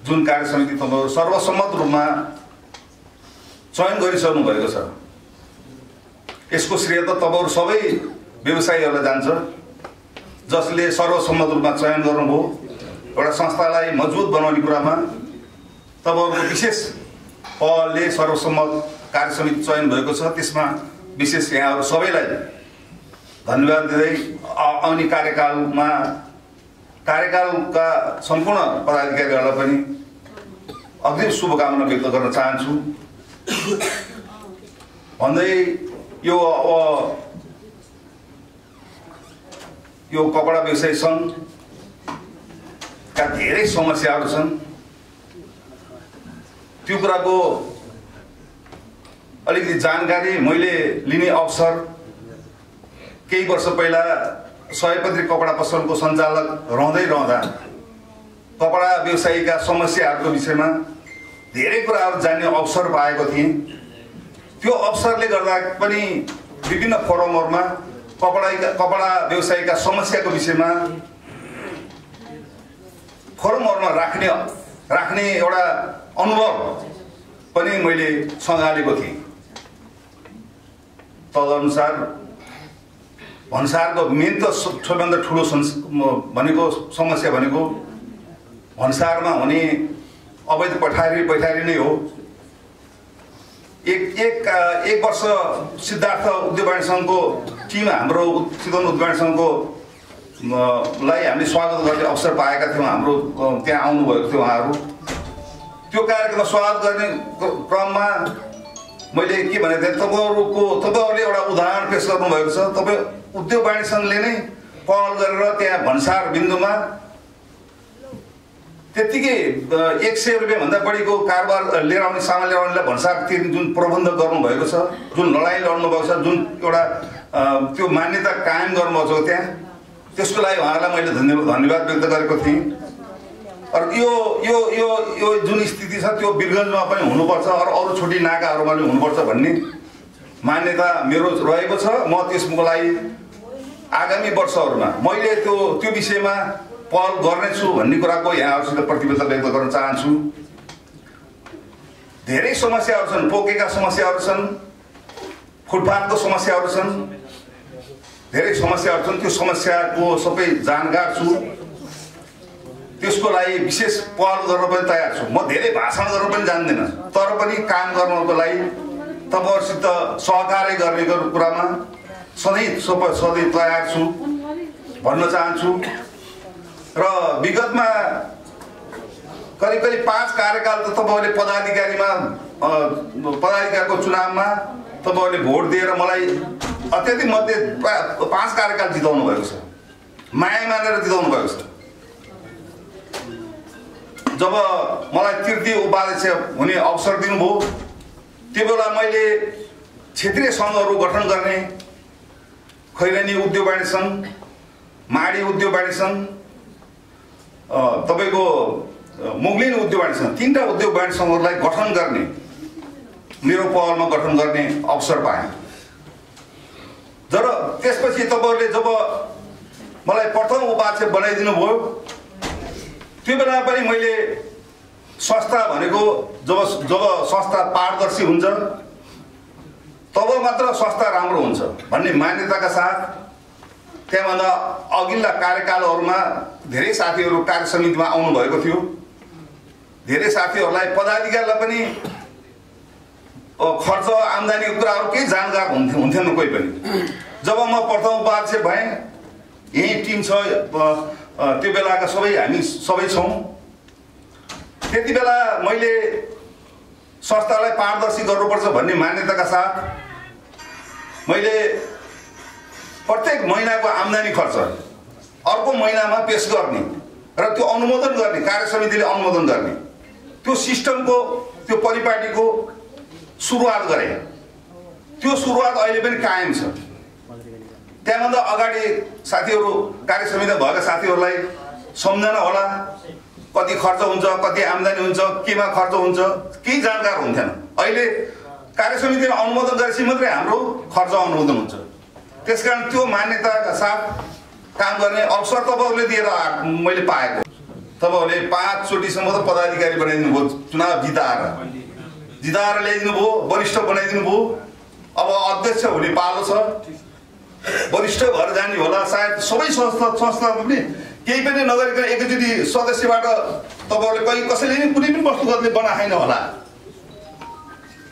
जुन कार्य समिति तपाईहरु सर्वसम्मत रूपमा चयन गरिसक्नु भएको छ। यसको श्रेय त तपाईहरु सबै व्यवसायीहरूलाई जान्छ जसले सर्वसम्मत रूपमा चयन गर्नुभयो। एउटा संस्थालाई मजबुत बनाउने कुरामा तपाईहरुको विशेष पहलले सर्वसम्मत कार्य समिति चयन भएको छ। त्यसमा विशेष यहाँहरु सबैलाई धन्यवाद दिँदै आउने कार्यकालका सम्पूर्ण पदाधिकारीहरूलाई पनि अग्रिम शुभकामना व्यक्त गर्न चाहन्छु। भन्दै यो कपडा व्यवसाय संघका धेरै समस्याहरू छन्। त्यो कुराको अलिकति जानकारी मैले लिने अवसर केही वर्ष पहिला सयपत्री कपडा पसलको सञ्चालक रहँदा कपडा व्यवसायीका समस्याहरूको विषयमा धेरै कुराहरू जान्ने अवसर पाएको थिएँ। त्यो अवसरले गर्दा पनि विभिन्न फोरमहरूमा कपडा व्यवसायीका समस्याको विषयमा फोरमहरूमा राख्ने एउटा अनुभव पनि मैले सँगालेको थिएँ। तदनुसार भन्सारको मेन त सबैभन्दा ठुलो समस्या भनेको भन्सारमा हुने अवैध पैठारी नै हो। एक वर्ष सिद्धार्थ उद्योग वाणिज्य सङ्घको टिम हाम्रो चितवन उद्योग वाणिज्य सङ्घको लाई हामीले स्वागत गर्ने अवसर पाएका थियौँ। हाम्रो त्यहाँ आउनुभएको थियो उहाँहरू। त्यो कार्यक्रममा स्वागत गर्ने क्रममा मैले के भनेको थिएँ, तपाईँहरूले एउटा उदाहरण पेश गर्नुभएको छ। तपाईँ उद्योग वाणिज्य सङ्घले नै पहल गरेर त्यहाँ भन्सार बिन्दुमा त्यतिकै 100 रुपियाँभन्दा बढीको कारोबार लिएर आउने सामान लिएर आउनेलाई भन्सार तिर्ने जुन प्रबन्ध गर्नुभएको छ, जुन लडाइँ लड्नुभएको छ, जुन एउटा त्यो मान्यता कायम गर्नुभएको छ त्यहाँ, त्यसको लागि उहाँलाई मैले धन्यवाद व्यक्त गरेको थिएँ। यो जुन स्थिति छ त्यो वीरगञ्जमा पनि हुनुपर्छ, अरू छोटी नाकाहरूमा पनि हुनुपर्छ भन्ने मान्यता मेरो रहेको छ। म त्यसको लागि आगामी वर्षहरूमा मैले त्यो विषयमा पहल गर्नेछु भन्ने कुराको यहाँहरूसित प्रतिबद्धता व्यक्त गर्न चाहन्छु। धेरै समस्याहरू छन्, पोकेका समस्याहरू छन्, फुटपाथको समस्याहरू छन्, धेरै समस्याहरू छन्। त्यो समस्याको सबै जानकार छु। त्यसको लागि विशेष पहल गर्न पनि तयार छु। म धेरै भाषण गर्न पनि जान्दिनँ, तर पनि काम गर्नको लागि तपाईँहरूसित सहकार्य गर्ने कुरामा सधैँ तयार छु भन्न चाहन्छु। र विगतमा करिब 5 कार्यकाल त तपाईँहरूले पदाधिकारको चुनावमा तपाईँहरूले भोट दिएर मलाई अत्याधिक मध्ये 5 कार्यकाल जिताउनु भएको छ, माया मानेर जिताउनु भएको छ। जब मलाई तृतीय उपाध्यक्ष हुने अवसर दिनुभयो त्यो बेला मैले क्षेत्रीय सङ्घहरू गठन गर्ने, खैरेनी उद्योग वाणिज्य सङ्घ, माडी उद्योग वाणिज्य सङ्घ, तपाईँको मुगलिन उद्योग वाणिज्य सङ्घ, 3टा उद्योग वाणिज्य सङ्घहरूलाई गठन गर्ने, मेरो पहलमा गठन गर्ने अवसर पाएँ। तर त्यसपछि तपाईँहरूले जब मलाई प्रथम उपाध्यक्ष बनाइदिनु भयो त्यो बेला पनि मैले संस्था भनेको जब संस्था पारदर्शी हुन्छ तब मात्र संस्था राम्रो हुन्छ भन्ने मान्यताका साथ त्यहाँभन्दा अघिल्ला कार्यकालहरूमा धेरै साथीहरू कार्य समितिमा आउनुभएको थियो। धेरै साथीहरूलाई पदाधिकारीलाई पनि खर्च आम्दानीको कुराहरू केही जानकार हुन्थेन कोही पनि। जब म प्रथम उपाध्यक्ष भएँ, यही टिम छ, त्यो बेलाका हामी सबै छौँ। त्यति बेला मैले संस्थालाई पारदर्शी गर्नुपर्छ भन्ने मान्यताका साथ मैले प्रत्येक महिनाको आम्दानी खर्च अर्को महिनामा पेश गर्ने र त्यो अनुमोदन गर्ने, कार्य समितिले अनुमोदन गर्ने, त्यो सिस्टमको, त्यो परिपाटीको सुरुवात गरेँ। त्यो सुरुवात अहिले पनि कायम छ। त्यहाँभन्दा अगाडि साथीहरू कार्य समितिमा भएका साथीहरूलाई सम्झना होला, कति खर्च हुन्छ, कति आम्दानी हुन्छ, केमा खर्च हुन्छ, केही जानकार हुन्थेन। अहिले कार्य समितिले अनुमोदन गरेपछि मात्रै हाम्रो खर्च अनुमोदन हुन्छ। त्यसकारण त्यो मान्यताका साथ काम गर्ने अवसर तपाईँहरूले दिएर मैले पाएको। तपाईँहरूले 5 चोटिसम्म त पदाधिकारी बनाइदिनु भयो, चुनाव जिताएर ल्याइदिनु भयो, वरिष्ठ बनाइदिनु भयो। अब अध्यक्ष हुने पालो छ, वरिष्ठ भएर जाने होला। सायद सबै संस्था पनि केही पनि नगरिकन एकैचोटि सदस्यबाट तपाईँहरूले कसैले पनि कुनै पनि वस्तुगतले बनाएन होला,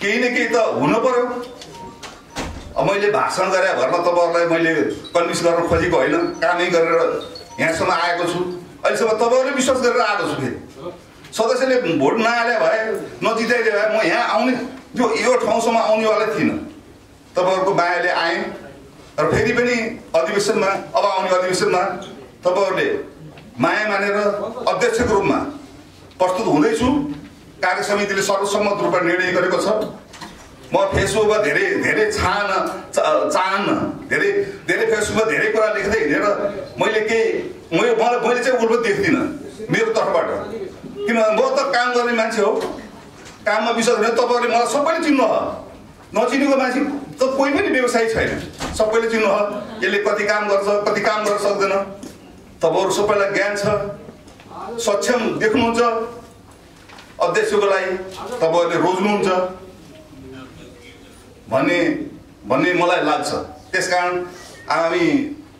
केही न केही त हुनु पर्यो। अब मैले भाषण गरे भरमा तपाईँहरूलाई मैले कन्भिन्स गर्न खोजेको होइन, कामै गरेर यहाँसम्म आएको छु। अहिलेसम्म तपाईँहरूले विश्वास गरेर आएको छु। फेरि सदस्यले भोट नहाले भए, नजिताइदिए भए म यहाँ आउने, यो ठाउँसम्म आउनेवाला थिइनँ। तपाईँहरूको मायाले आएँ र फेरि पनि अधिवेशनमा, अब आउने अधिवेशनमा तपाईँहरूले माया मानेर अध्यक्षको रूपमा प्रस्तुत हुँदैछु। कार्य समितिले सर्वसम्मत रूपमा निर्णय गरेको छ। म फेसबुकमा धेरै चाहन्न धेरै फेसबुकमा धेरै कुरा लेख्दै हिँडेर मैले चाहिँ उल्टो देख्दिनँ मेरो तर्फबाट। किनभने म त काम गर्ने मान्छे हो, काममा विश्वास गर्ने। तपाईँहरूले मलाई सबैले चिन्नु हो, नचिनेको मान्छे त कोही पनि व्यवसायी छैन, सबैले चिन्नु हो यसले कति काम गर्छ कति काम गर्न सक्दैन। तपाईँहरू सबैलाई ज्ञान छ, सक्षम देख्नुहुन्छ, अध्यक्षको लागि तपाईँहरूले रोज्नुहुन्छ भन्ने मलाई लाग्छ। त्यसकारण आगामी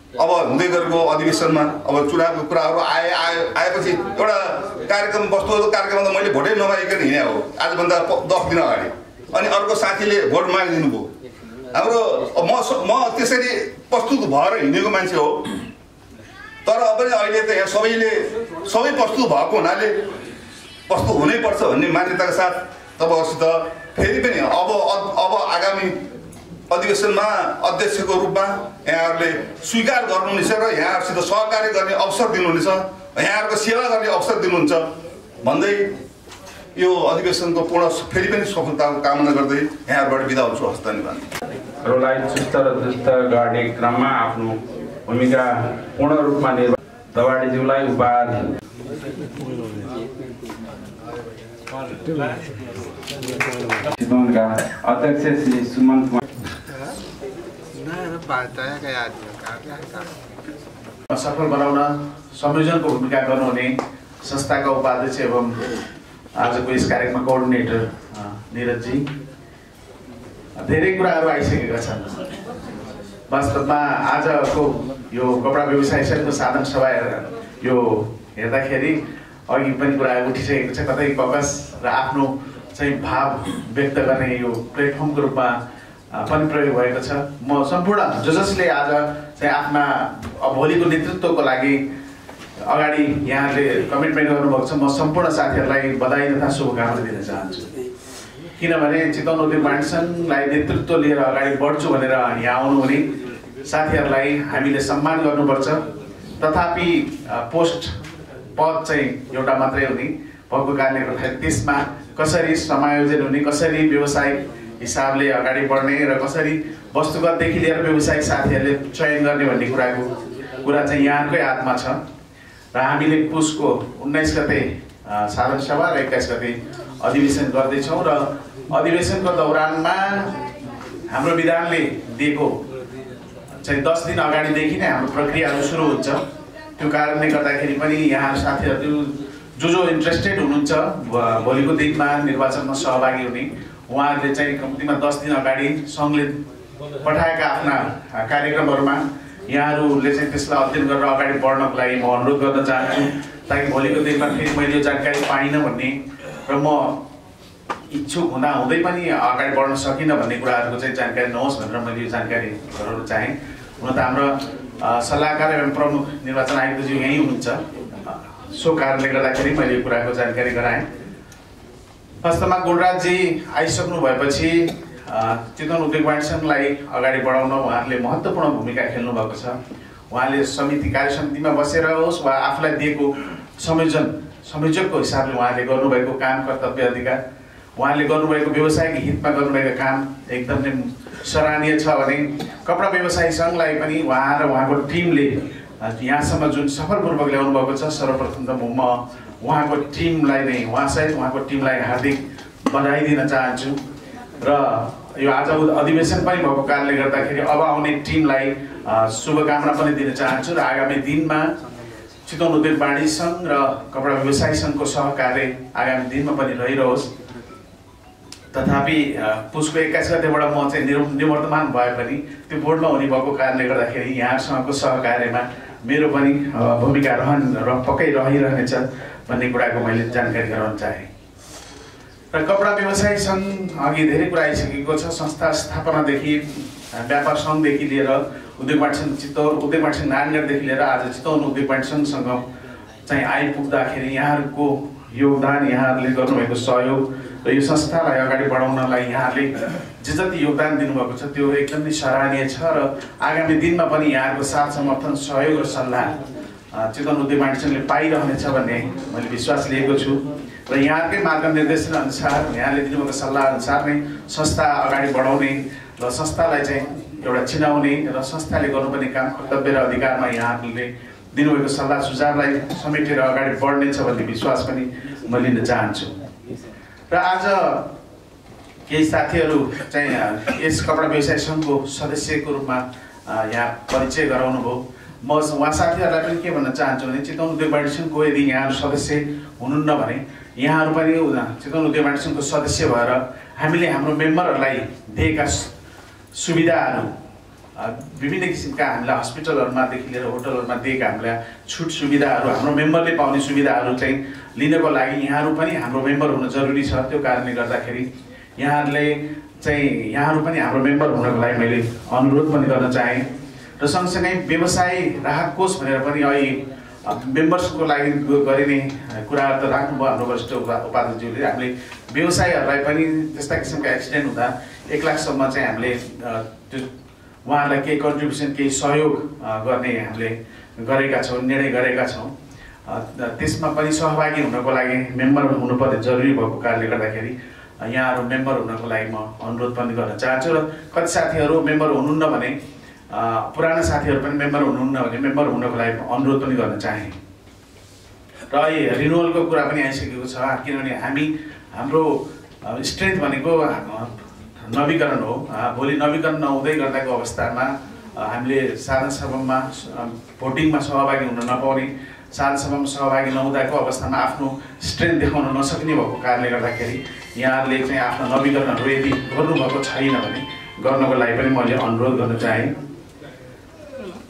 अब हुँदै गरेको अधिवेशनमा अब चुनावको कुराहरू आएपछि एउटा कार्यक्रम वस्तुगत कार्यक्रममा त मैले भोटै नमागिकन हिँडे हो आजभन्दा 10 दिन अगाडि। अनि अर्को साथीले भोट मागिदिनु भयो। हाम्रो म त्यसरी प्रस्तुत भएर हिँडेको मान्छे हो। तर पनि अहिले त यहाँ सबै प्रस्तुत भएको हुनाले प्रस्तुत हुनैपर्छ भन्ने मान्यताका साथ तपाईँहरूसित फेरि पनि अब आगामी अधिवेशनमा अध्यक्षको रूपमा यहाँहरूले स्वीकार गर्नुहुनेछ र यहाँहरूसित सहकार्य गर्ने अवसर दिनुहुनेछ, यहाँहरूको सेवा गर्ने अवसर दिनुहुन्छ भन्दै यो अधिवेशनको पूर्ण फेरि पनि सफलताको कामना गर्दै यहाँहरूबाट बिदा हुन्छु। हस्त धन्यवाद। चुस्त र दुरुस्त गर्ने क्रममा आफ्नो भूमिका पूर्ण रूपमा दवाडीज्यूलाई उपहार चितवनका अध्यक्ष श्री सुमन कुमार सफल बनाउन संयोजनको भूमिका गर्नुहुने संस्थाका उपाध्यक्ष एवं आजको यस कार्यक्रममा कोअर्डिनेटर निरजजी, धेरै कुराहरू आइसकेका छन्। वास्तवमा आजको यो कपडा व्यवसाय संघको साधारण सभा यो हेर्दाखेरि अघि पनि कुरा उठिसकेको छ, कतै ककस र आफ्नो चाहिँ भाव व्यक्त गर्ने यो प्लेटफर्मको रूपमा पनि प्रयोग भएको छ। म सम्पूर्ण जसले आज चाहिँ आफ्ना भोलिको नेतृत्वको लागि अगाडि यहाँले कमिटमेन्ट गर्नुभएको छ, म सम्पूर्ण साथीहरूलाई बधाई तथा शुभकामना दिन चाहन्छु। किनभने चितवन उद्योग वाणिज्य संघलाई नेतृत्व लिएर अगाडि बढ्छु भनेर यहाँ आउनुहुने साथीहरूलाई हामीले सम्मान गर्नुपर्छ। तथापि पोस्ट पद चाहिँ एउटा मात्रै हुने भएको कारणले गर्दाखेरि त्यसमा कसरी समायोजन हुने, कसरी व्यवसायिक हिसाबले अगाडि बढ्ने र कसरी वस्तुगतदेखि लिएर व्यवसायिक साथीहरूले चयन गर्ने भन्ने कुरा चाहिँ यहाँकै हातमा छ। र हामीले पुसको 19 गते साधारण सभा र 21 गते अधिवेशन गर्दैछौँ र अधिवेशनको दौरानमा हाम्रो विधानले दिएको चाहिँ 10 दिन अगाडिदेखि नै हाम्रो प्रक्रियाहरू सुरु हुन्छ। त्यो कारणले गर्दाखेरि पनि यहाँ साथीहरू जो इन्ट्रेस्टेड हुनुहुन्छ भोलिको दिनमा निर्वाचनमा सहभागी हुने उहाँहरूले चाहिँ कम्तीमा 10 दिन अगाडि सङ्घले पठाएका आफ्ना कार्यक्रमहरूमा यहाँहरूले चाहिँ त्यसलाई अध्ययन गरेर अगाडि बढ्नको लागि म अनुरोध गर्न चाहन्छु, ताकि भोलिको दिनमा फेरि मैले यो जानकारी पाइनँ भन्ने र म इच्छुक हुँदै पनि अगाडि बढ्न सकिनँ भन्ने कुराहरूको चाहिँ जानकारी नहोस् भनेर मैले यो जानकारी गराउन चाहेँ। हुन त हाम्रो सल्लाहकार एवं प्रमुख निर्वाचन आयुक्तज्यू यहीँ हुनुहुन्छ, सो कारणले गर्दाखेरि मैले यो कुराको जानकारी गराएँ। वास्तवमा गुणराजजी आइसक्नु भएपछि चितवन उद्योग वाणिज्य संघलाई अगाडि बढाउन उहाँहरूले महत्त्वपूर्ण भूमिका खेल्नु भएको छ। उहाँले समिति कार्य समितिमा बसेर होस् वा आफूलाई दिएको संयोजकको हिसाबले उहाँले गर्नुभएको काम, कर्तव्य, अधिकार, उहाँले गर्नुभएको व्यवसायिक हितमा गर्नुभएको काम एकदम नै सराहनीय छ भने कपडा व्यवसायी सङ्घलाई पनि उहाँ र उहाँको टिमले यहाँसम्म जुन सफलपूर्वक ल्याउनु भएको छ, सर्वप्रथम त म उहाँको टिमलाई नै उहाँसहित उहाँको टिमलाई हार्दिक बधाई दिन चाहन्छु। र यो आज अधिवेशन पनि भएको कारणले गर्दाखेरि अब आउने टिमलाई शुभकामना पनि दिन चाहन्छु र आगामी दिनमा चितवन उद्योग वाणिज्य संघ र कपडा व्यवसायी सङ्घको सहकार्य आगामी दिनमा पनि रहिरहोस्। तथापि पुसको 21 गतेबाट म चाहिँ निवर्तमान भए पनि त्यो बोर्डमा हुने भएको कारणले गर्दाखेरि यहाँसँगको सहकार्यमा मेरो पनि भूमिका पक्कै रहिरहनेछ भन्ने कुराको मैले जानकारी गराउन चाहेँ। र कपडा व्यवसायी सङ्घ अघि धेरै कुरा आइसकेको छ। संस्था स्थापनादेखि व्यापार सङ्घदेखि लिएर उद्योग वाणिज्य संघ चितवन, उद्योग वाणिज्य संघ नारायणगढदेखि लिएर आज चितवन उद्योग वाणिज्य सङ्घसँग चाहिँ आइपुग्दाखेरि यहाँहरूको योगदान, यहाँहरूले गर्नुभएको सहयोग र यो संस्थालाई अगाडि बढाउनलाई यहाँहरूले जति योगदान दिनुभएको छ त्यो एकदमै सराहनीय छ। र आगामी दिनमा पनि यहाँहरूको साथ समर्थन, सहयोग र सल्लाह चितवन उद्योग वाणिज्य सङ्घले पाइरहनेछ भन्ने मैले विश्वास लिएको छु र यहाँकै मार्गनिर्देशन अनुसार यहाँले दिनुभएको सल्लाह अनुसार नै संस्था अगाडि बढाउने र संस्थालाई चाहिँ एउटा चिनाउने र संस्थाले गर्नुपर्ने काम कर्तव्य र अधिकारमा यहाँहरूले दिनुभएको सल्लाह सुझावलाई समेटेर अगाडि बढ्नेछ भन्ने विश्वास पनि म लिन चाहन्छु। र आज केही साथीहरू चाहिँ यस कपडा व्यवसाय सङ्घको सदस्यको रूपमा यहाँ परिचय गराउनु भयो। म उहाँ साथीहरूलाई पनि के भन्न चाहन्छु भने चितवन उद्योग वाणिज्य सङ्घको यदि यहाँहरू सदस्य हुनुहुन्न भने यहाँहरू पनि चितवन उद्योग वाणिज्य सङ्घको सदस्य भएर हामीले हाम्रो मेम्बरहरूलाई दिएका सुविधाहरू विभिन्न किसिमका हामीलाई हस्पिटलहरूमादेखि लिएर होटलहरूमा दिएका हामीलाई छुट सुविधाहरू हाम्रो मेम्बरले पाउने सुविधाहरू चाहिँ लिनको लागि यहाँहरू पनि हाम्रो मेम्बर हुन जरुरी छ। त्यो कारणले गर्दाखेरि यहाँहरू पनि हाम्रो मेम्बर हुनको लागि मैले अनुरोध पनि गर्न चाहेँ। र सँगसँगै व्यवसाय राहत कोष भनेर पनि अहिले मेम्बर्सको लागि गरिने कुराहरू त राख्नुभयो हाम्रो वरिष्ठ उपाध्यक्षज्यूले। हामीले व्यवसायहरूलाई पनि त्यस्ता किसिमका एक्सिडेन्ट हुँदा 1 लाखसम्म चाहिँ हामीले त्यो उहाँहरूलाई केही कन्ट्रिब्युसन केही सहयोग गर्ने हामीले गरेका छौँ, निर्णय गरेका छौँ। त्यसमा पनि सहभागी हुनको लागि मेम्बर हुनुपर्ने जरुरी भएको कारणले गर्दाखेरि यहाँहरू मेम्बर हुनको लागि म अनुरोध पनि गर्न चाहन्छु। र कति साथीहरू मेम्बर हुनुहुन्न भने पुराना साथीहरू पनि मेम्बर हुनुहुन्न भने मेम्बर हुनको लागि अनुरोध पनि गर्न चाहेँ। र अहिले रिन्युअलको कुरा पनि आइसकेको छ किनभने हाम्रो स्ट्रेन्थ भनेको नवीकरण हो। भोलि नवीकरण नहुँदै गर्दाको अवस्थामा हामीले साधारण सभामा भोटिङमा सहभागी हुन नपाउने, साधारण सभामा सहभागी नहुँदाको अवस्थामा आफ्नो स्ट्रेन्थ देखाउन नसक्ने भएको कारणले गर्दाखेरि यहाँहरूले चाहिँ आफ्नो नवीकरणहरू यदि गर्नुभएको छैन भने गर्नको लागि पनि मैले अनुरोध गर्न चाहेँ।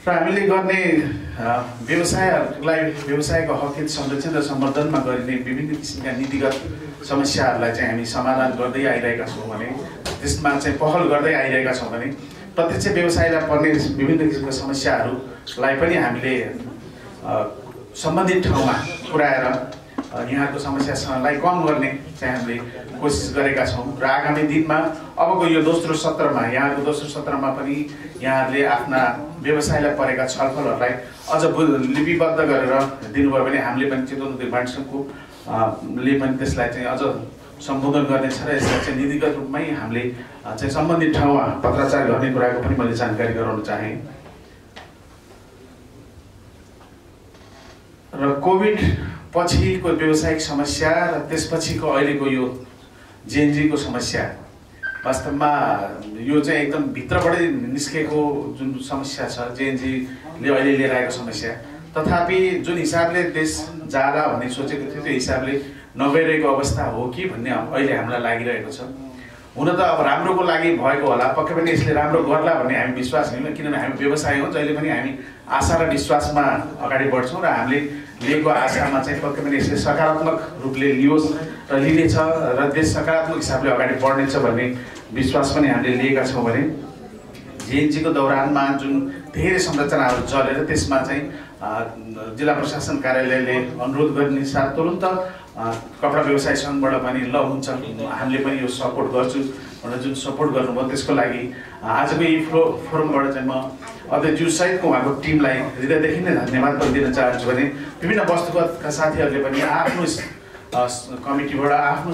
र हामीले गर्ने व्यवसायहरूलाई व्यवसायको हक हित संरक्षण र सम्वर्धनमा गरिने विभिन्न किसिमका नीतिगत समस्याहरूलाई चाहिँ हामी समाधान गर्दै आइरहेका छौँ भने त्यसमा चाहिँ पहल गर्दै आइरहेका छौँ भने प्रत्यक्ष व्यवसायलाई पर्ने विभिन्न किसिमका समस्याहरूलाई पनि हामीले सम्बन्धित ठाउँमा पुर्याएर यहाँको समस्यालाई कम गर्ने चाहिँ हामीले कोसिस गरेका छौँ। र आगामी दिनमा अबको यो दोस्रो सत्रमा यहाँको दोस्रो सत्रमा पनि यहाँहरूले आफ्ना व्यवसायलाई परेका छलफलहरूलाई अझ लिपिबद्ध गरेर दिनुभयो भने हामीले पनि चितवन उद्योग वाणिज्य सङ्घको ले पनि त्यसलाई चाहिँ अझ सम्बोधन गर्नेछ र यसलाई चाहिँ नीतिगत रूपमै हामीले चाहिँ सम्बन्धित ठाउँमा पत्राचार गर्ने कुराको पनि मैले जानकारी गराउन चाहेँ। र कोभिड पछिको व्यावसायिक समस्या र त्यसपछिको अहिलेको यो जेएनजीको समस्या वास्तवमा यो चाहिँ एकदम भित्रबाटै निस्केको जुन समस्या छ जेएनजीले अहिले लिएर आएको समस्या, तथापि जुन हिसाबले देश जाला भन्ने सोचेको थियो त्यो हिसाबले नगइरहेको अवस्था हो कि भन्ने अहिले हामीलाई लागिरहेको छ। हुन त अब राम्रोको लागि भएको होला, पक्कै पनि यसले राम्रो गर्ला भन्ने हामी विश्वास लियौँ किनभने हामी व्यवसाय हो, जहिले पनि हामी आशा र विश्वासमा अगाडि बढ्छौँ र हामीले लिएको आशामा चाहिँ पक्कै पनि यसले सकारात्मक रूपले लियोस् र लिनेछ र देश सकारात्मक हिसाबले अगाडि बढ्नेछ भन्ने विश्वास पनि हामीले लिएका छौँ। भने जेएनजीको दौरानमा जुन धेरै संरचनाहरू चलेर त्यसमा चाहिँ जिल्ला प्रशासन कार्यालयले अनुरोध गर्ने साथ तुरुन्त कपडा व्यवसाय सङ्घबाट पनि ल हुन्छ हामीले पनि यो सपोर्ट गर्छु भनेर जुन सपोर्ट गर्नुभयो त्यसको लागि आजको यी फोरमबाट चाहिँ म अध्यक्षज्यू सहितको उहाँको टिमलाई हृदयदेखि नै धन्यवाद पनि दिन चाहन्छु। भने विभिन्न वस्तुगतका साथीहरूले पनि आफ्नो कमिटीबाट आफ्नो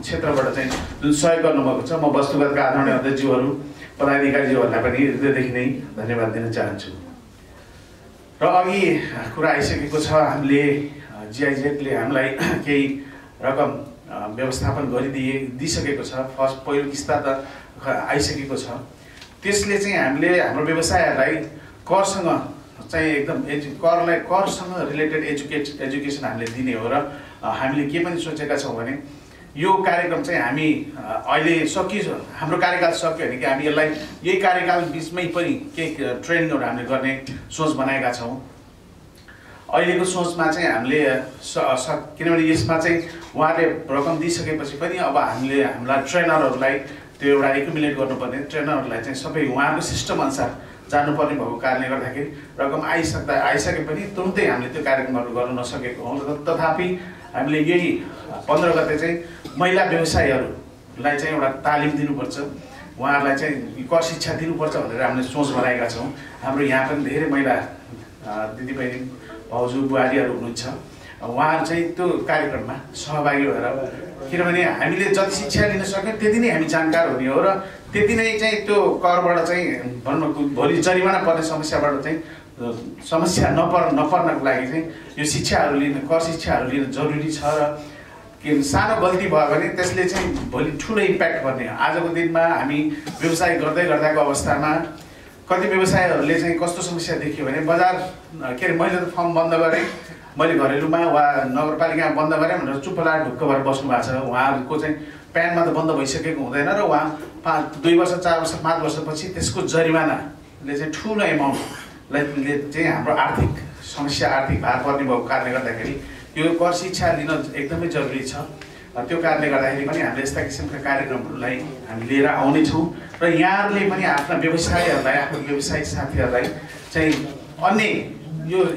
क्षेत्रबाट चाहिँ जुन सहयोग गर्नुभएको छ म वस्तुगतका आदरणीय अध्यक्षज्यूहरू पदाधिकारीज्यूहरूलाई पनि हृदयदेखि नै धन्यवाद दिन चाहन्छु। र अघि कुरा आइसकेको छ हामीले जिआइजेडले हामीलाई केही रकम व्यवस्थापन दिइसकेको छ। पहिलो किस्ता त आइसकेको छ। त्यसले चाहिँ हामीले हाम्रो व्यवसायहरूलाई करसँग चाहिँ एकदम करसँग रिलेटेड एजुकेसन हामीले दिने हो। र हामीले के पनि सोचेका छौँ भने यो कार्यक्रम चाहिँ हामी अहिले हाम्रो कार्यकाल सक्यो भने कि हामी यसलाई यही कार्यकाल बिचमै पनि केही ट्रेनिङहरू हामीले गर्ने सोच बनाएका छौँ। अहिलेको सोचमा चाहिँ हामीले किनभने यसमा चाहिँ उहाँले रकम दिइसकेपछि पनि अब हामीलाई ट्रेनरहरूलाई त्यो एउटा एकुमुलेट गर्नुपर्ने, ट्रेनरहरूलाई चाहिँ सबै उहाँको सिस्टम अनुसार जानुपर्ने भएको कारणले गर्दाखेरि रकम आइसके पनि तुरुन्तै हामीले त्यो कार्यक्रमहरू गर्न नसकेको हौँ। तथापि हामीले यही 15 गते चाहिँ महिला व्यवसायीहरूलाई चाहिँ एउटा तालिम दिनुपर्छ, उहाँहरूलाई चाहिँ कर शिक्षा दिनुपर्छ भनेर हामीले सोच बनाएका छौँ। हाम्रो यहाँ पनि धेरै महिला दिदीबहिनी भाउजू बुहारीहरू हुनुहुन्छ उहाँहरू चाहिँ त्यो कार्यक्रममा सहभागी भएर किनभने हामीले जति शिक्षा लिन सक्यौँ त्यति नै हामी जानकार हुने हो र त्यति नै चाहिँ त्यो करबाट चाहिँ भनौँ न भोलि जरिमाना पर्ने समस्याबाट चाहिँ समस्या नपर्नको लागि चाहिँ यो शिक्षाहरू लिन कर शिक्षाहरू लिन जरुरी छ र कि सानो गल्ती भयो भने त्यसले चाहिँ भोलि ठुलो इम्प्याक्ट गर्ने आजको दिनमा हामी व्यवसाय गर्दै गर्दाको अवस्थामा कति व्यवसायहरूले चाहिँ कस्तो समस्या देखियो भने बजार के अरे मैले त फर्म बन्द गरेँ मैले घरेलुमा वा नगरपालिकामा बन्द गरेँ भनेर चुप्प लाएर ढुक्क भएर बस्नु भएको छ उहाँहरूको चाहिँ प्यानमा त बन्द भइसकेको हुँदैन र उहाँ 2 वर्ष 4 वर्ष 5 वर्षपछि त्यसको जरिमानाले चाहिँ ठुलो एमाउन्टले चाहिँ हाम्रो आर्थिक समस्या आर्थिक भार पर्ने भएको कारणले गर्दाखेरि यो कर शिक्षा लिन एकदमै जरुरी छ त्यो कारणले गर्दाखेरि पनि हामीले यस्ता किसिमका कार्यक्रमहरूलाई हामी लिएर आउनेछौँ र यहाँहरूले पनि आफ्ना व्यवसायहरूलाई आफ्नो व्यवसायिक साथीहरूलाई चाहिँ अन्य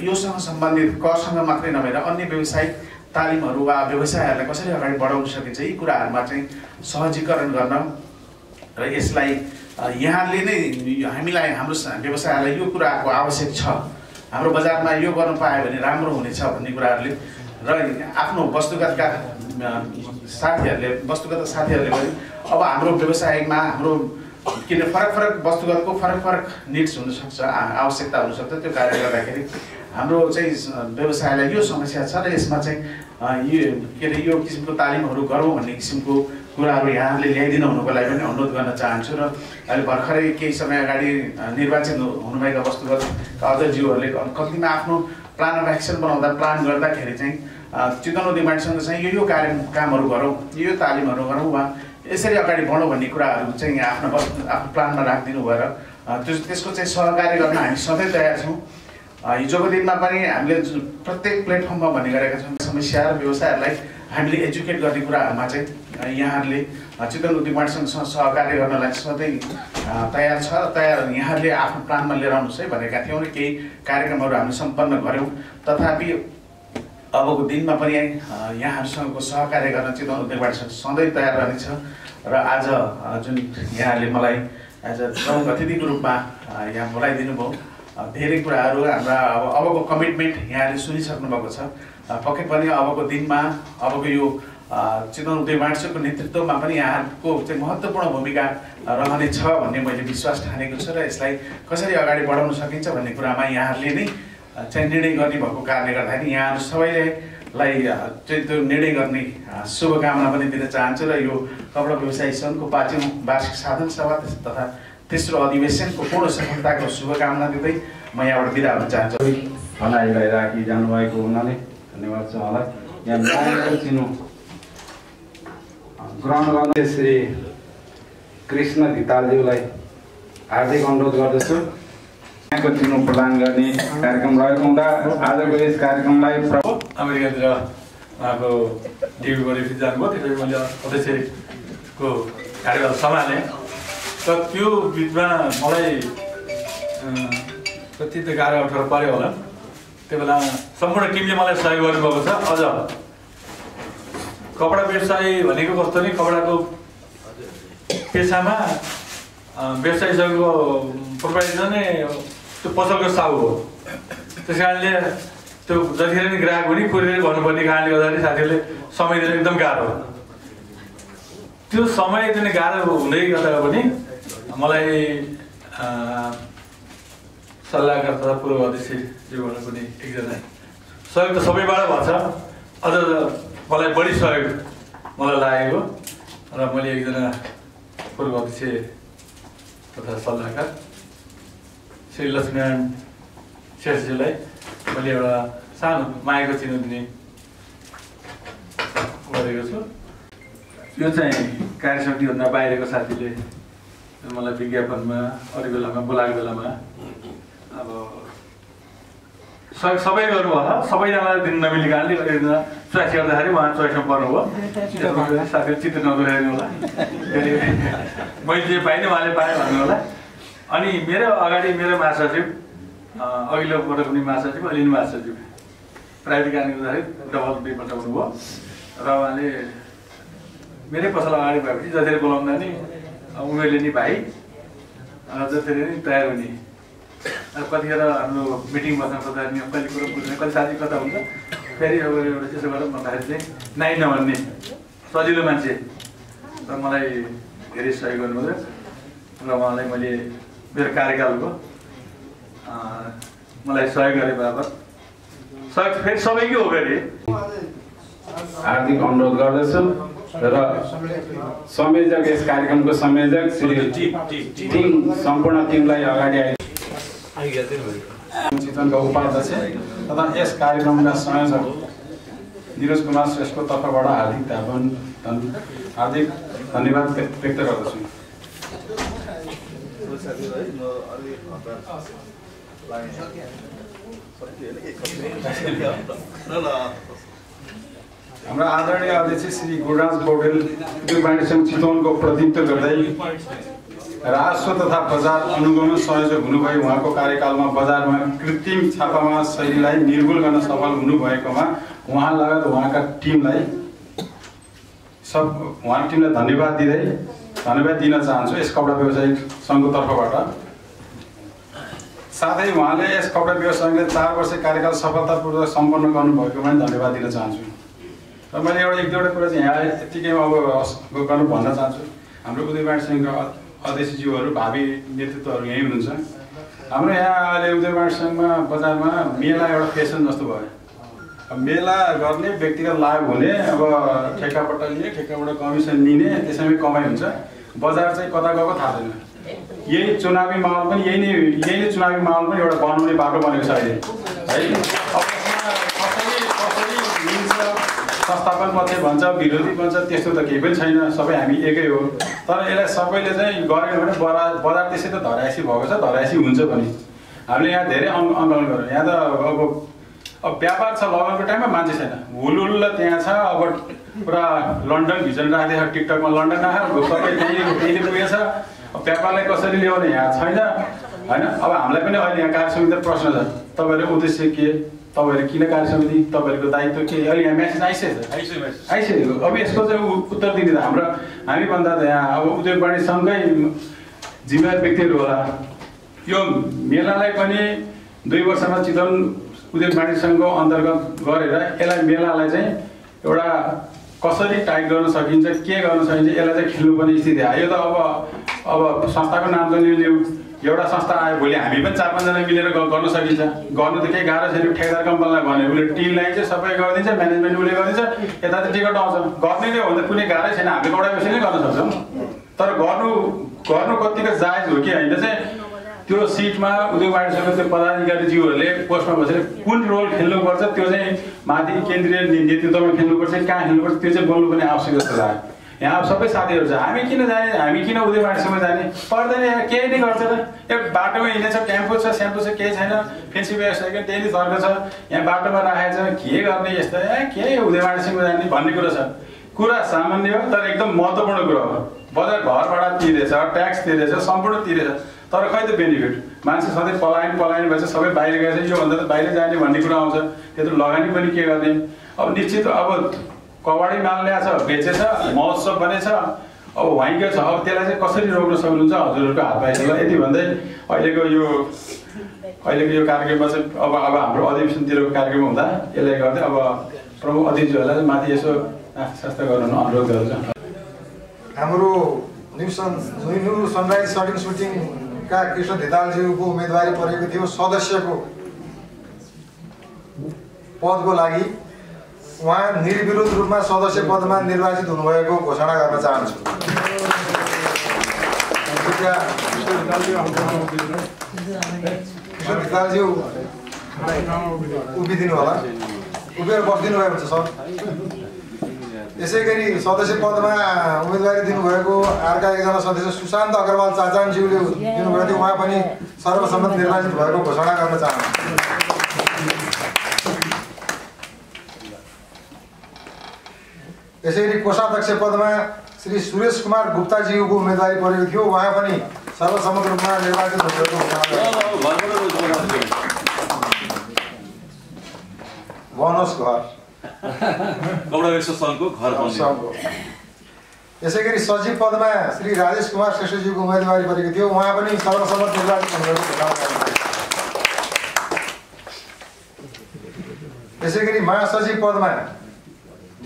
योसँग सम्बन्धित करसँग मात्रै नभएर अन्य व्यवसायिक तालिमहरू वा व्यवसायहरूलाई कसरी अगाडि बढाउन सकिन्छ यी कुराहरूमा चाहिँ सहजीकरण गर्न र यसलाई यहाँले नै हामीलाई हाम्रो व्यवसायलाई यो कुराको आवश्यक छ हाम्रो बजारमा यो गर्न पायो भने राम्रो हुनेछ भन्ने कुराहरूले र आफ्नो वस्तुगत साथीहरूले पनि अब हाम्रो व्यवसायमा हाम्रो किन फरक वस्तुगतको फरक निड्स हुनसक्छ आवश्यकता हुनसक्छ त्यो कारणले गर्दाखेरि हाम्रो चाहिँ व्यवसायलाई यो समस्या छ र यसमा चाहिँ यो के अरे यो किसिमको तालिमहरू गरौँ भन्ने किसिमको कुराहरू यहाँहरूले ल्याइदिनु हुनुको लागि पनि अनुरोध गर्न चाहन्छु र अहिले भर्खरै केही समय अगाडि निर्वाचित हुनुभएका वस्तुगत अध्यक्षज्यूहरूले कतिमा आफ्नो प्लान अफ एक्सन बनाउँदा प्लान गर्दाखेरि चाहिँ चितवन उद्योगसँग चाहिँ यो कामहरू गरौँ यो तालिमहरू गरौँ वा यसरी अगाडि बढौँ भन्ने कुराहरू चाहिँ आफ्नो प्लानमा राखिदिनु भएर त्यसको चाहिँ सहकार्य गर्न हामी सधैँ तयार छौँ हिजोको दिनमा पनि हामीले प्रत्येक प्लेटफर्ममा भन्ने गरेका छौँ समस्या र व्यवसायहरूलाई हामीले एजुकेट गर्ने कुराहरूमा चाहिँ यहाँहरूले चितवन उद्योगसँग सहकार्य गर्नलाई सधैँ तयार छ तयार यहाँहरूले आफ्नो प्लानमा लिएर आउनुहोस् है भनेका थियौँ र केही कार्यक्रमहरू हामीले सम्पन्न गऱ्यौँ तथापि अबको दिनमा पनि यहाँहरूसँगको सहकार्य गर्न चितवन उद्योगबाट सधैँ तयार रहनेछ र आज जुन यहाँले मलाई एज अ प्रमुख अतिथिको रूपमा यहाँ बोलाइदिनु भयो धेरै कुराहरू हाम्रा अबको कमिटमेन्ट यहाँले सुनिसक्नु भएको छ पक्कै पनि अबको दिनमा अबको यो चितवन उद्योगको नेतृत्वमा पनि यहाँको चाहिँ महत्त्वपूर्ण भूमिका रहनेछ भन्ने मैले विश्वास ठानेको छु र यसलाई कसरी अगाडि बढाउन सकिन्छ भन्ने कुरामा यहाँहरूले नै चाहिँ निर्णय गर्ने भएको कारणले गर्दाखेरि यहाँहरू सबैलाई चाहिँ त्यो निर्णय गर्ने शुभकामना पनि दिन चाहन्छु र यो कपडा व्यवसायी सङ्घको 5औँ वार्षिक साधन सभा तथा तेस्रो अधिवेशनको पूर्ण सफलताको शुभकामना दिँदै म यहाँबाट बिदा हुन चाहन्छु भनाइलाई राखी जानुभएको हुनाले धन्यवाद छ उहाँलाई यहाँ न्यायको चिनो ग्रहण गर्ने श्री कृष्ण धितालज्यूलाई हार्दिक अनुरोध गर्दछु यहाँको चिनो प्रदान गर्ने कार्यक्रम रहेको हुँदा आजको यस कार्यक्रमलाई अमेरिकातिर उहाँको टिभीको रिफ्युज जानुभयो त्यसरी मैले अध्यक्षको कार्यभार सम्हालेँ तर त्यो बिचमा मलाई कति त गाह्रो अप्ठ्यारो पऱ्यो होला त्यो बेला सम्पूर्ण टिमले मलाई सहयोग गर्नुभएको छ अझ कपडा व्यवसाय भनेको कस्तो नि कपडाको पेसामा व्यवसायी सङ्घको प्रोप्राइटर नै त्यो पसलको साहु हो त्यस कारणले त्यो जतिखेर नि ग्राहक हुने कुरियर भन्नुपर्ने कारणले गर्दाखेरि साथीहरूले समय दिनु एकदम गाह्रो त्यो समय दिने गाह्रो हुँदै गर्दा पनि मलाई सल्लाहकार तथा पूर्व अध्यक्षज्यूबाट पनि एकजना सहयोग त सबैबाट भन्छ अझ मलाई बढी सहयोग मलाई लागेको र मैले एकजना पूर्व अध्यक्ष तथा सल्लाहकार श्री लक्ष्मीनारायण शेषजीलाई मैले एउटा सानो मायाको चिनो दिने गरेको छु यो चाहिँ कार्यसमितिभन्दा बाहिरको साथीले मलाई विज्ञापनमा अरू बेलामा बोलाएको बेलामा अब सबै गर्नुभयो सबैजनालाई दिन नमिली कारणले एकजना चोइस गर्दाखेरि उहाँ चोइसमा पर्नुभयो साथीहरू चित्त नदुखाइदिनु होला मैले जे पाइनँ उहाँले पाएँ भन्नु होला अनि मेरो अगाडि मेरो महासचिव अघिल्लो पटक पनि महासचिव अहिले पनि महासचिव प्राइभेट कारणले गर्दाखेरि डबल दुईपल्ट हुनुभयो र उहाँले मेरै पसल अगाडि भएपछि जसरी बोलाउँदा नि उमेरले नि भाइ जसरी नि तयार हुने कतिखेर हाम्रो मिटिङ बस्न पर्दा कहिले कुरो बुझ्ने कहिले साथी कता हुन्छ फेरि अब एउटा त्यसो गरेर भन्दाखेरि चाहिँ नाइ नभन्ने सजिलो मान्छे र मलाई धेरै सहयोग गर्नुभयो र उहाँलाई मैले मेरो कार्यकालको मलाई सहयोग गरे बराबर सहयोग फेरि सबैकै हो फेरि हार्दिक अनुरोध गर्दछु र संयोजक यस कार्यक्रमको संयोजक श्री टिम सम्पूर्ण टिमलाई अगाडि चितवनका उपाध्यक्ष तथा यस कार्यक्रमका संयोजक निरज कुमार श्रेष्ठको तर्फबाट हार्दिक धन्यवाद व्यक्त गर्दछु। हाम्रा आदरणीय अध्यक्ष श्री गुरुराज पौडेल उद्योग वाणिज्य सङ्घ चितवनको प्रतिनिधित्व गर्दै राजस्व तथा बजार अनुगमन संयोजक हुनुभयो। उहाँको कार्यकालमा बजारमा कृत्रिम छापामा शैलीलाई निर्मूल गर्न सफल हुनुभएकोमा उहाँ लगायत उहाँका टिमलाई धन्यवाद दिन चाहन्छु यस कपडा व्यवसायिक सङ्घको तर्फबाट। साथै उहाँले यस कपडा व्यवसायले 4 वर्ष कार्यकाल सफलतापूर्वक सम्पन्न गर्नुभएकोमा धन्यवाद दिन चाहन्छु। र मैले एक दुईवटा कुरा चाहिँ यहाँ यत्तिकैमा अब भन्न चाहन्छु। हाम्रो उद्योग वाणिज्य सङ्घका अध्यक्षज्यूहरू भावी नेतृत्वहरू यहीँ हुनुहुन्छ। हाम्रो यहाँ अहिले उद्योग वाणिज्य सङ्घमा बजारमा मेला एउटा फेसन जस्तो भयो। मेला गर्ने व्यक्तिगत लाभ हुने अब ठेक्कापट्टा लिने ठेक्काबाट कमिसन लिने त्यसैमा कमाइ हुन्छ। बजार चाहिँ कता गएको थाहा छैन। यही चुनावी माहौल पनि यही नै चुनावी माहौल पनि एउटा बनाउने बाटो बनेको छ अहिले है। संस्थापन पक्ष भन्छ विरोधी भन्छ त्यस्तो त केही पनि छैन, सबै हामी एकै हो। तर यसलाई सबैले चाहिँ गऱ्यो भने बजार त्यसै त धरासी भएको छ, धरासी हुन्छ पनि। हामीले यहाँ धेरै अङ्कलन गऱ्यौँ। यहाँ त अब व्यापार छ, लगनको टाइममा मान्छे छैन, हुलहुल्ल त्यहाँ छ। अब पुरा लन्डन भिजन राख्दैछ टिकटकमा, लन्डन राखेर सबै त्यहीँ पुगेछ। व्यापारलाई कसरी ल्याउने यहाँ छैन होइन। अब हामीलाई पनि अहिले यहाँ कार्य समिति प्रश्न छ, तपाईँहरूको उद्देश्य के, तपाईँहरू किन कार्य समिति, तपाईँहरूको दायित्व के, अहिले यहाँ म्यासेज आइसकेको। अब यसको चाहिँ उत्तर दिने त हामीभन्दा त यहाँ अब उद्योग वाणिज्य सङ्घकै जिम्मेवार व्यक्तिहरू होला। यो मेलालाई पनि 2 वर्षमा चितवन उद्योग वाणिज्य सङ्घको अन्तर्गत गरेर यसलाई मेलालाई चाहिँ एउटा कसरी टाइट गर्न सकिन्छ, के गर्न सकिन्छ, यसलाई चाहिँ खेल्नुपर्ने स्थिति आयो। यो त अब संस्थाको नाम त लियो, एउटा संस्था आयो, भोलि हामी पनि 4-5 जना मिलेर गर्न सकिन्छ। गर्नु त केही गाह्रो छैन। ठेकेदार कम्पनीलाई भने उसले टिम ल्याइन्छ, सबै गरिदिन्छ, म्यानेजमेन्ट उसले गरिदिन्छ, यता चाहिँ टिकट आउँछ। गर्ने नै हो भने कुनै गाह्रै छैन, हामीले कपडा व्यवसाय नै गर्न सक्छौँ। तर गर्नु कतिको जायज हो कि होइन चाहिँ त्यो सिटमा उद्योग वाणिज्य सङ्घको त्यो पदाधिकारीज्यूहरूले पोस्टमा बसेर कुन रोल खेल्नुपर्छ त्यो चाहिँ माथि केन्द्रीय नेतृत्वमा खेल्नुपर्छ, कहाँ खेल्नुपर्छ त्यो चाहिँ बोल्नुपर्ने आवश्यक जस्तो लाग्यो। यहाँ सबै साथीहरू छ, हामी किन जाने, हामी किन उद्योग वाणिज्य सङ्घमा जाने, पर्दैन। यहाँ केही नै गर्छ र एक बाटोमा हिँडेछ, ट्याम्पो छ, स्याम्पो छ, केही छैन, फेन्सी व्यवसाय त्यही नै धर्म छ, यहाँ बाटोमा राखेको छ, के गर्ने यस्तो के उद्योग वाणिज्य सङ्घमा जाने भन्ने कुरा छ। कुरा सामान्य हो तर एकदम महत्त्वपूर्ण कुरा हो। बजार घर भाडा तिरेछ, ट्याक्स तिरेछ, सम्पूर्ण तिरेछ, तर खै त बेनिफिट। मान्छे सधैँ पलायन भएछ, सबै बाहिर गएछ, योभन्दा त बाहिर जाने भन्ने कुरा आउँछ। त्यत्रो लगानी पनि के गर्ने। अब निश्चित अब कबाडी माल ल्याएछ, बेचेछ, महोत्सव बनेछ, अब वाइके छ, अब त्यसलाई चाहिँ कसरी रोक्न सक्नुहुन्छ हजुरहरूको हात पाइन्छ। यति भन्दै अहिलेको यो कार्यक्रममा चाहिँ अब हाम्रो अधिवेशनतिरको कार्यक्रम हुँदा यसलाई गर्दै अब प्रमुख अतिथिहरूलाई माथि यसो शास्त्र गर्न अनुरोध गर्दछु। हाम्रो न्यू सनराइज सुटिङका कृष्ण धितालज्यूको उम्मेदवारी परेको थियो सदस्यको पदको लागि। उहाँ निर्विरोध रूपमा सदस्य पदमा निर्वाचित हुनुभएको घोषणा गर्न चाहन्छु। कृष्ण धितालज्यू उभिदिनु होला, उभिएर बसिदिनु भएको छ सर। यसै गरी सदस्य पदमा उम्मेदवारी दिनुभएको अर्का एकजना सदस्य सुशान्त अग्रवाल चाचानज्यूले दिनुभएको थियो, उहाँ पनि सर्वसम्मत निर्वाचित भएको घोषणा गर्न चाहन्छु। यसै गरी कोषाध्यक्ष पदमा श्री सुरेश कुमार गुप्ताज्यूको उम्मेदवारी परेको थियो, उहाँ पनि सर्वसम्मत रूपमा निर्वाचित भएको बनोस् घर कपडा व्यवसाय सङ्घको घर बन्यो। यसै गरी सचिव पदमा श्री राजेश कुमार श्रेष्ठज्यूको उम्मेदवारी परेको थियो, उहाँ पनि सर्वसम्मत निर्वाचित हुनुभएको त्यसै गरी महासचिव पदमा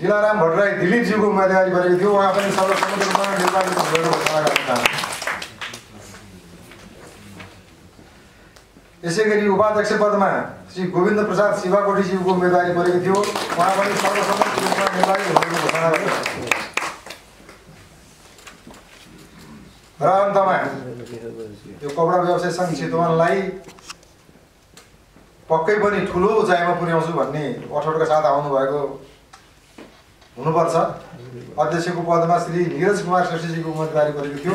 दिलाराम भट्टराई दिलीपज्यूको उम्मेदवारी गरेको थियो। उहाँ पनि सर्वसम्मत रूपमा निर्वाचित हुनुभएको घोषणा गर्न चाहन्छु। यसै गरी उपाध्यक्ष पदमा श्री गोविन्द प्रसाद शिवाकोटीज्यूको उम्मेदवारी परेको थियो। उहाँ पनि सर्वसम्मत रूपमा निर्वाचित हुनुभएको घोषणा गर्न चाहन्छु। र अन्तमा यो कपडा व्यवसाय सङ्घ चितवनलाई पक्कै पनि ठुलो उचाइमा पुर्याउँछु भन्ने अठोटका साथ आउनुभएको हुनुपर्छ। अध्यक्षको पदमा श्री नीरज कुमार श्रेष्ठजीको उम्मेदवारी परेको थियो।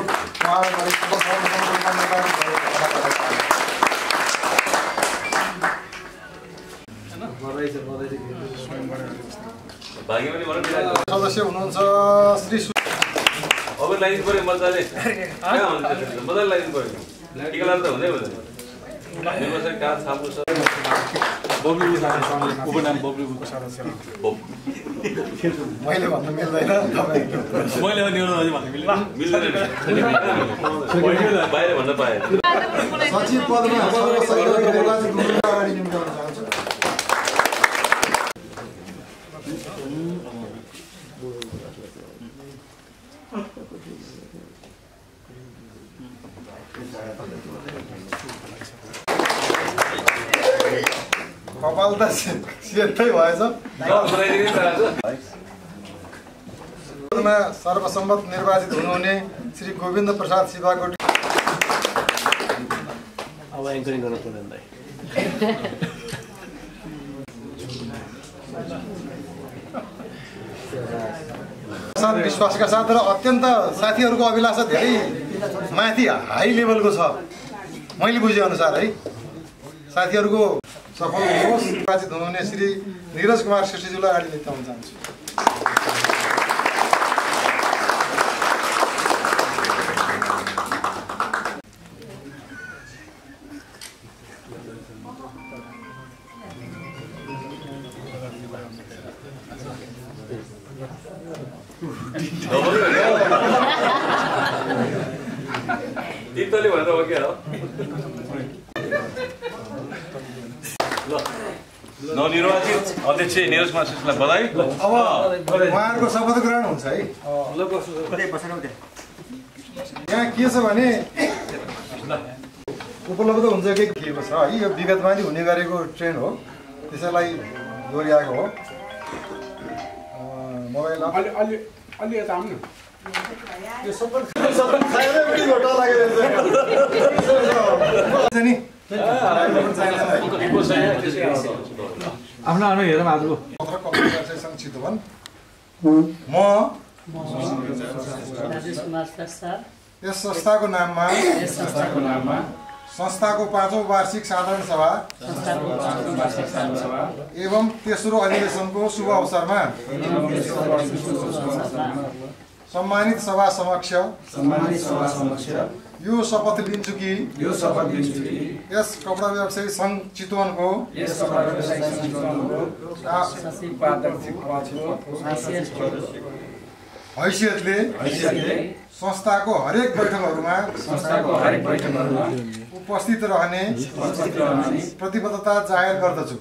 सदस्य हुनुहुन्छ श्री अब लाइन पऱ्यो मजाले कहाँ हुन्छ मजाले लाइन पऱ्यो टिका लाएर त हुँदै हुँदैन व्यवसाय कहाँ छाप्नु छ उपनाम बब्लुको सदस्य मैले भन्न मिल्दैन मैले मिल्दैन बाहिर भन्न पाएँ सचिव पदमा निर्वाचित अगाडि निम्त्याउन चाहन्छु। कपाल त सेतै भएछ। सर्वसम्मत निर्वाचित हुनुहुने श्री गोविन्द प्रसाद शिवाकोटी। अब एङ्करिङ गर्न पर्दैन दाइ। विश्वासका साथ र अत्यन्त साथीहरूको अभिलाषा धेरै माथि हाई लेभलको छ मैले बुझे अनुसार है। साथीहरूको सफल होस्। निर्वाचित हुनुहुने श्री नीरज कुमार श्रेष्ठजीलाई अगाडि निम्त्याउन चाहन्छु। तितले भन्दा हो क्या हो ल नवनिर्वाचित अध्यक्ष नीरज कुमार श्रेष्ठलाई बधाई। अब उहाँहरूको शपथ ग्रहण हुन्छ है। यहाँ के छ भने उपलब्ध हुन्छ कि के छ है। यो विगतमा नि हुने गरेको ट्रेन्ड हो त्यसैलाई दोहोऱ्याएको हो। मोबाइल अलि यता आउनु यो सबै खाएरै उडी घोटा लागेको छ नि आफ्नो आफ्नो हेरौँ आजको चितवन म यस संस्थाको नाममा संस्थाको 5औं वार्षिक साधारण सभा एवं तेस्रो अधिवेशनको शुभ अवसरमा सम्मानित सभा समक्ष यो शपथ लिन्छु कि यस कपडा व्यवसायी सङ्घ चितवनको हैसियतले संस्थाको हरेक बैठकहरूमा उपस्थित रहने प्रतिबद्धता जाहेर गर्दछु।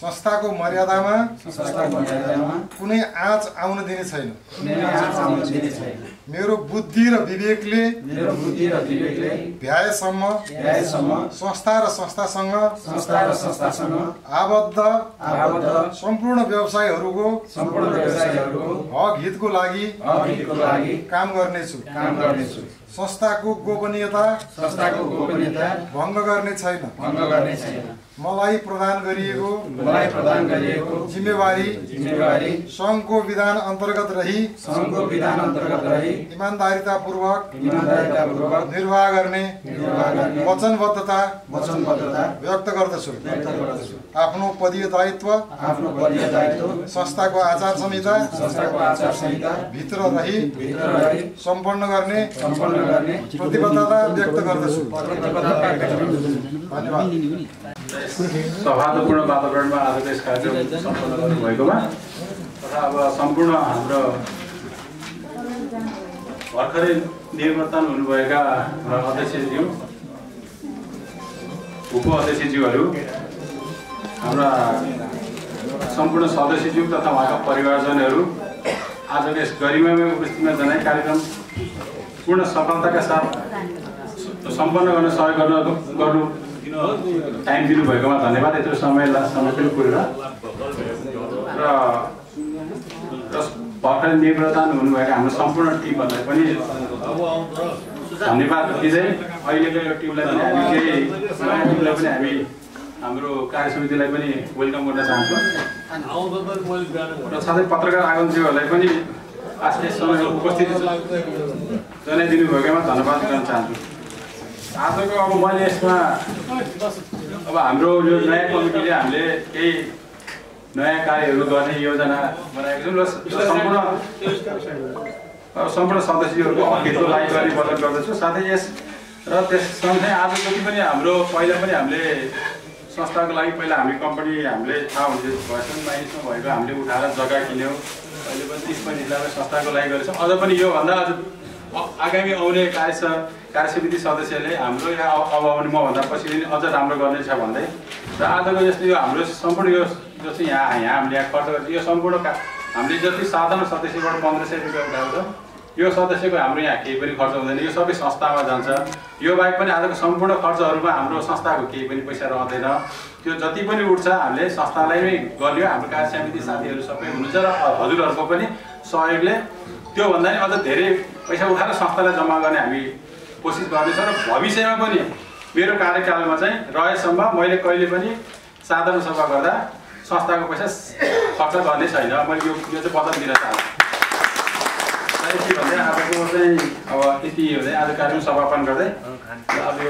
संस्थाको मर्यादामा कुनै आँच आउन दिने छैन। मेरो बुद्धि र विवेकले भ्याएसम्म संस्था र संस्थासँग आबद्ध सम्पूर्ण व्यवसायहरूको हक हितको लागि काम गर्नेछु। संस्थाको गोपनीयता भङ्ग गर्ने छैन। मलाई प्रदान गरिएको जिम्मेवारी सङ्घको विधान अन्तर्गत रही इमानदारीतापूर्वक निर्वाह गर्ने वचनबद्धता व्यक्त गर्दछु। आफ्नो पदीय दायित्व संस्थाको आचार संहिता भित्र रही सम्पन्न गर्ने प्रतिबद्धता व्यक्त गर्दछु। धन्यवाद। सौहार्दपूर्ण वातावरणमा आजको यस कार्यक्रम सम्पन्न गर्नुभएकोमा तथा अब सम्पूर्ण हाम्रो भर्खरै निर्वाचन हुनुभएका अध्यक्षज्यू उप अध्यक्षज्यूहरू हाम्रा सम्पूर्ण सदस्यज्यू तथा उहाँका परिवारजनहरू आजको यस गरिमामय उपस्थितिमा जनाई कार्यक्रम पूर्ण सफलताका साथ सम्पन्न गर्न सहयोग गर्नु टाइम दिनुभएकोमा धन्यवाद। यत्रो समय पनि पुगेर र भर्खरै निर्प्रदान हुनुभएका हाम्रो सम्पूर्ण टिमहरूलाई पनि धन्यवाद दिँदै अहिलेको यो टिमलाई पनि हामी केही नयाँ टिमलाई पनि हामी हाम्रो कार्य समितिलाई पनि वेलकम गर्न चाहन्छौँ र साथै पत्रकार आगन्तुकहरूलाई पनि आज यस समयमा उपस्थिति जनाइदिनु भएकोमा धन्यवाद गर्न चाहन्छु। आजको अब मैले यसमा अब हाम्रो यो नयाँ कमिटीले हामीले केही नयाँ कार्यहरू गर्ने योजना बनाएको छौँ र सम्पूर्ण सदस्यहरूको अघिल्लो लागि गर्ने बदल गर्दछु। साथै यस र त्यससँगै आज जति पनि हाम्रो पहिला पनि हामीले संस्थाको लागि पहिला हामी कम्पनी हामीले थाहा हुन्छ भएसम्म माइसमा भएको हामीले उठाएर जग्गा किन्यौँ। अहिले पनि 30-35 लाख संस्थाको लागि गरेछौँ। अझ पनि योभन्दा अझ आगामी आउने कार्यसमिति सदस्यले हाम्रो यहाँ अब आउने मभन्दा पछि पनि अझ राम्रो गर्नेछ भन्दै र आजको यस्तो यो हाम्रो सम्पूर्ण यो जो चाहिँ यहाँ हामीले यहाँ खर्च गर्छ यो सम्पूर्ण हामीले जति साधारण सदस्यबाट 1500 रुपियाँ उठाएको छ यो सदस्यको हाम्रो यहाँ केही पनि खर्च हुँदैन, यो सबै संस्थामा जान्छ। यो बाहेक पनि आजको सम्पूर्ण खर्चहरूमा हाम्रो संस्थाको केही पनि पैसा रहँदैन। त्यो जति पनि उठ्छ हामीले संस्थालाई नै गरियो। हाम्रो कार्य समिति साथीहरू सबै हुनुहुन्छ र हजुरहरूको पनि सहयोगले त्योभन्दा नि अझ धेरै पैसा उठाएर संस्थालाई जम्मा गर्ने हामी कोसिस गर्दैछौँ र भविष्यमा पनि मेरो कार्यकालमा चाहिँ रहेसम्म मैले कहिले पनि साधारण सभा गर्दा संस्थाको पैसा खर्च गर्ने छैन। मैले यो चाहिँ वचन दिन चाहन्छु। के भन्दै आजको चाहिँ अब यति हुँदै आज कार्यक्रम समापन गर्दै अब यो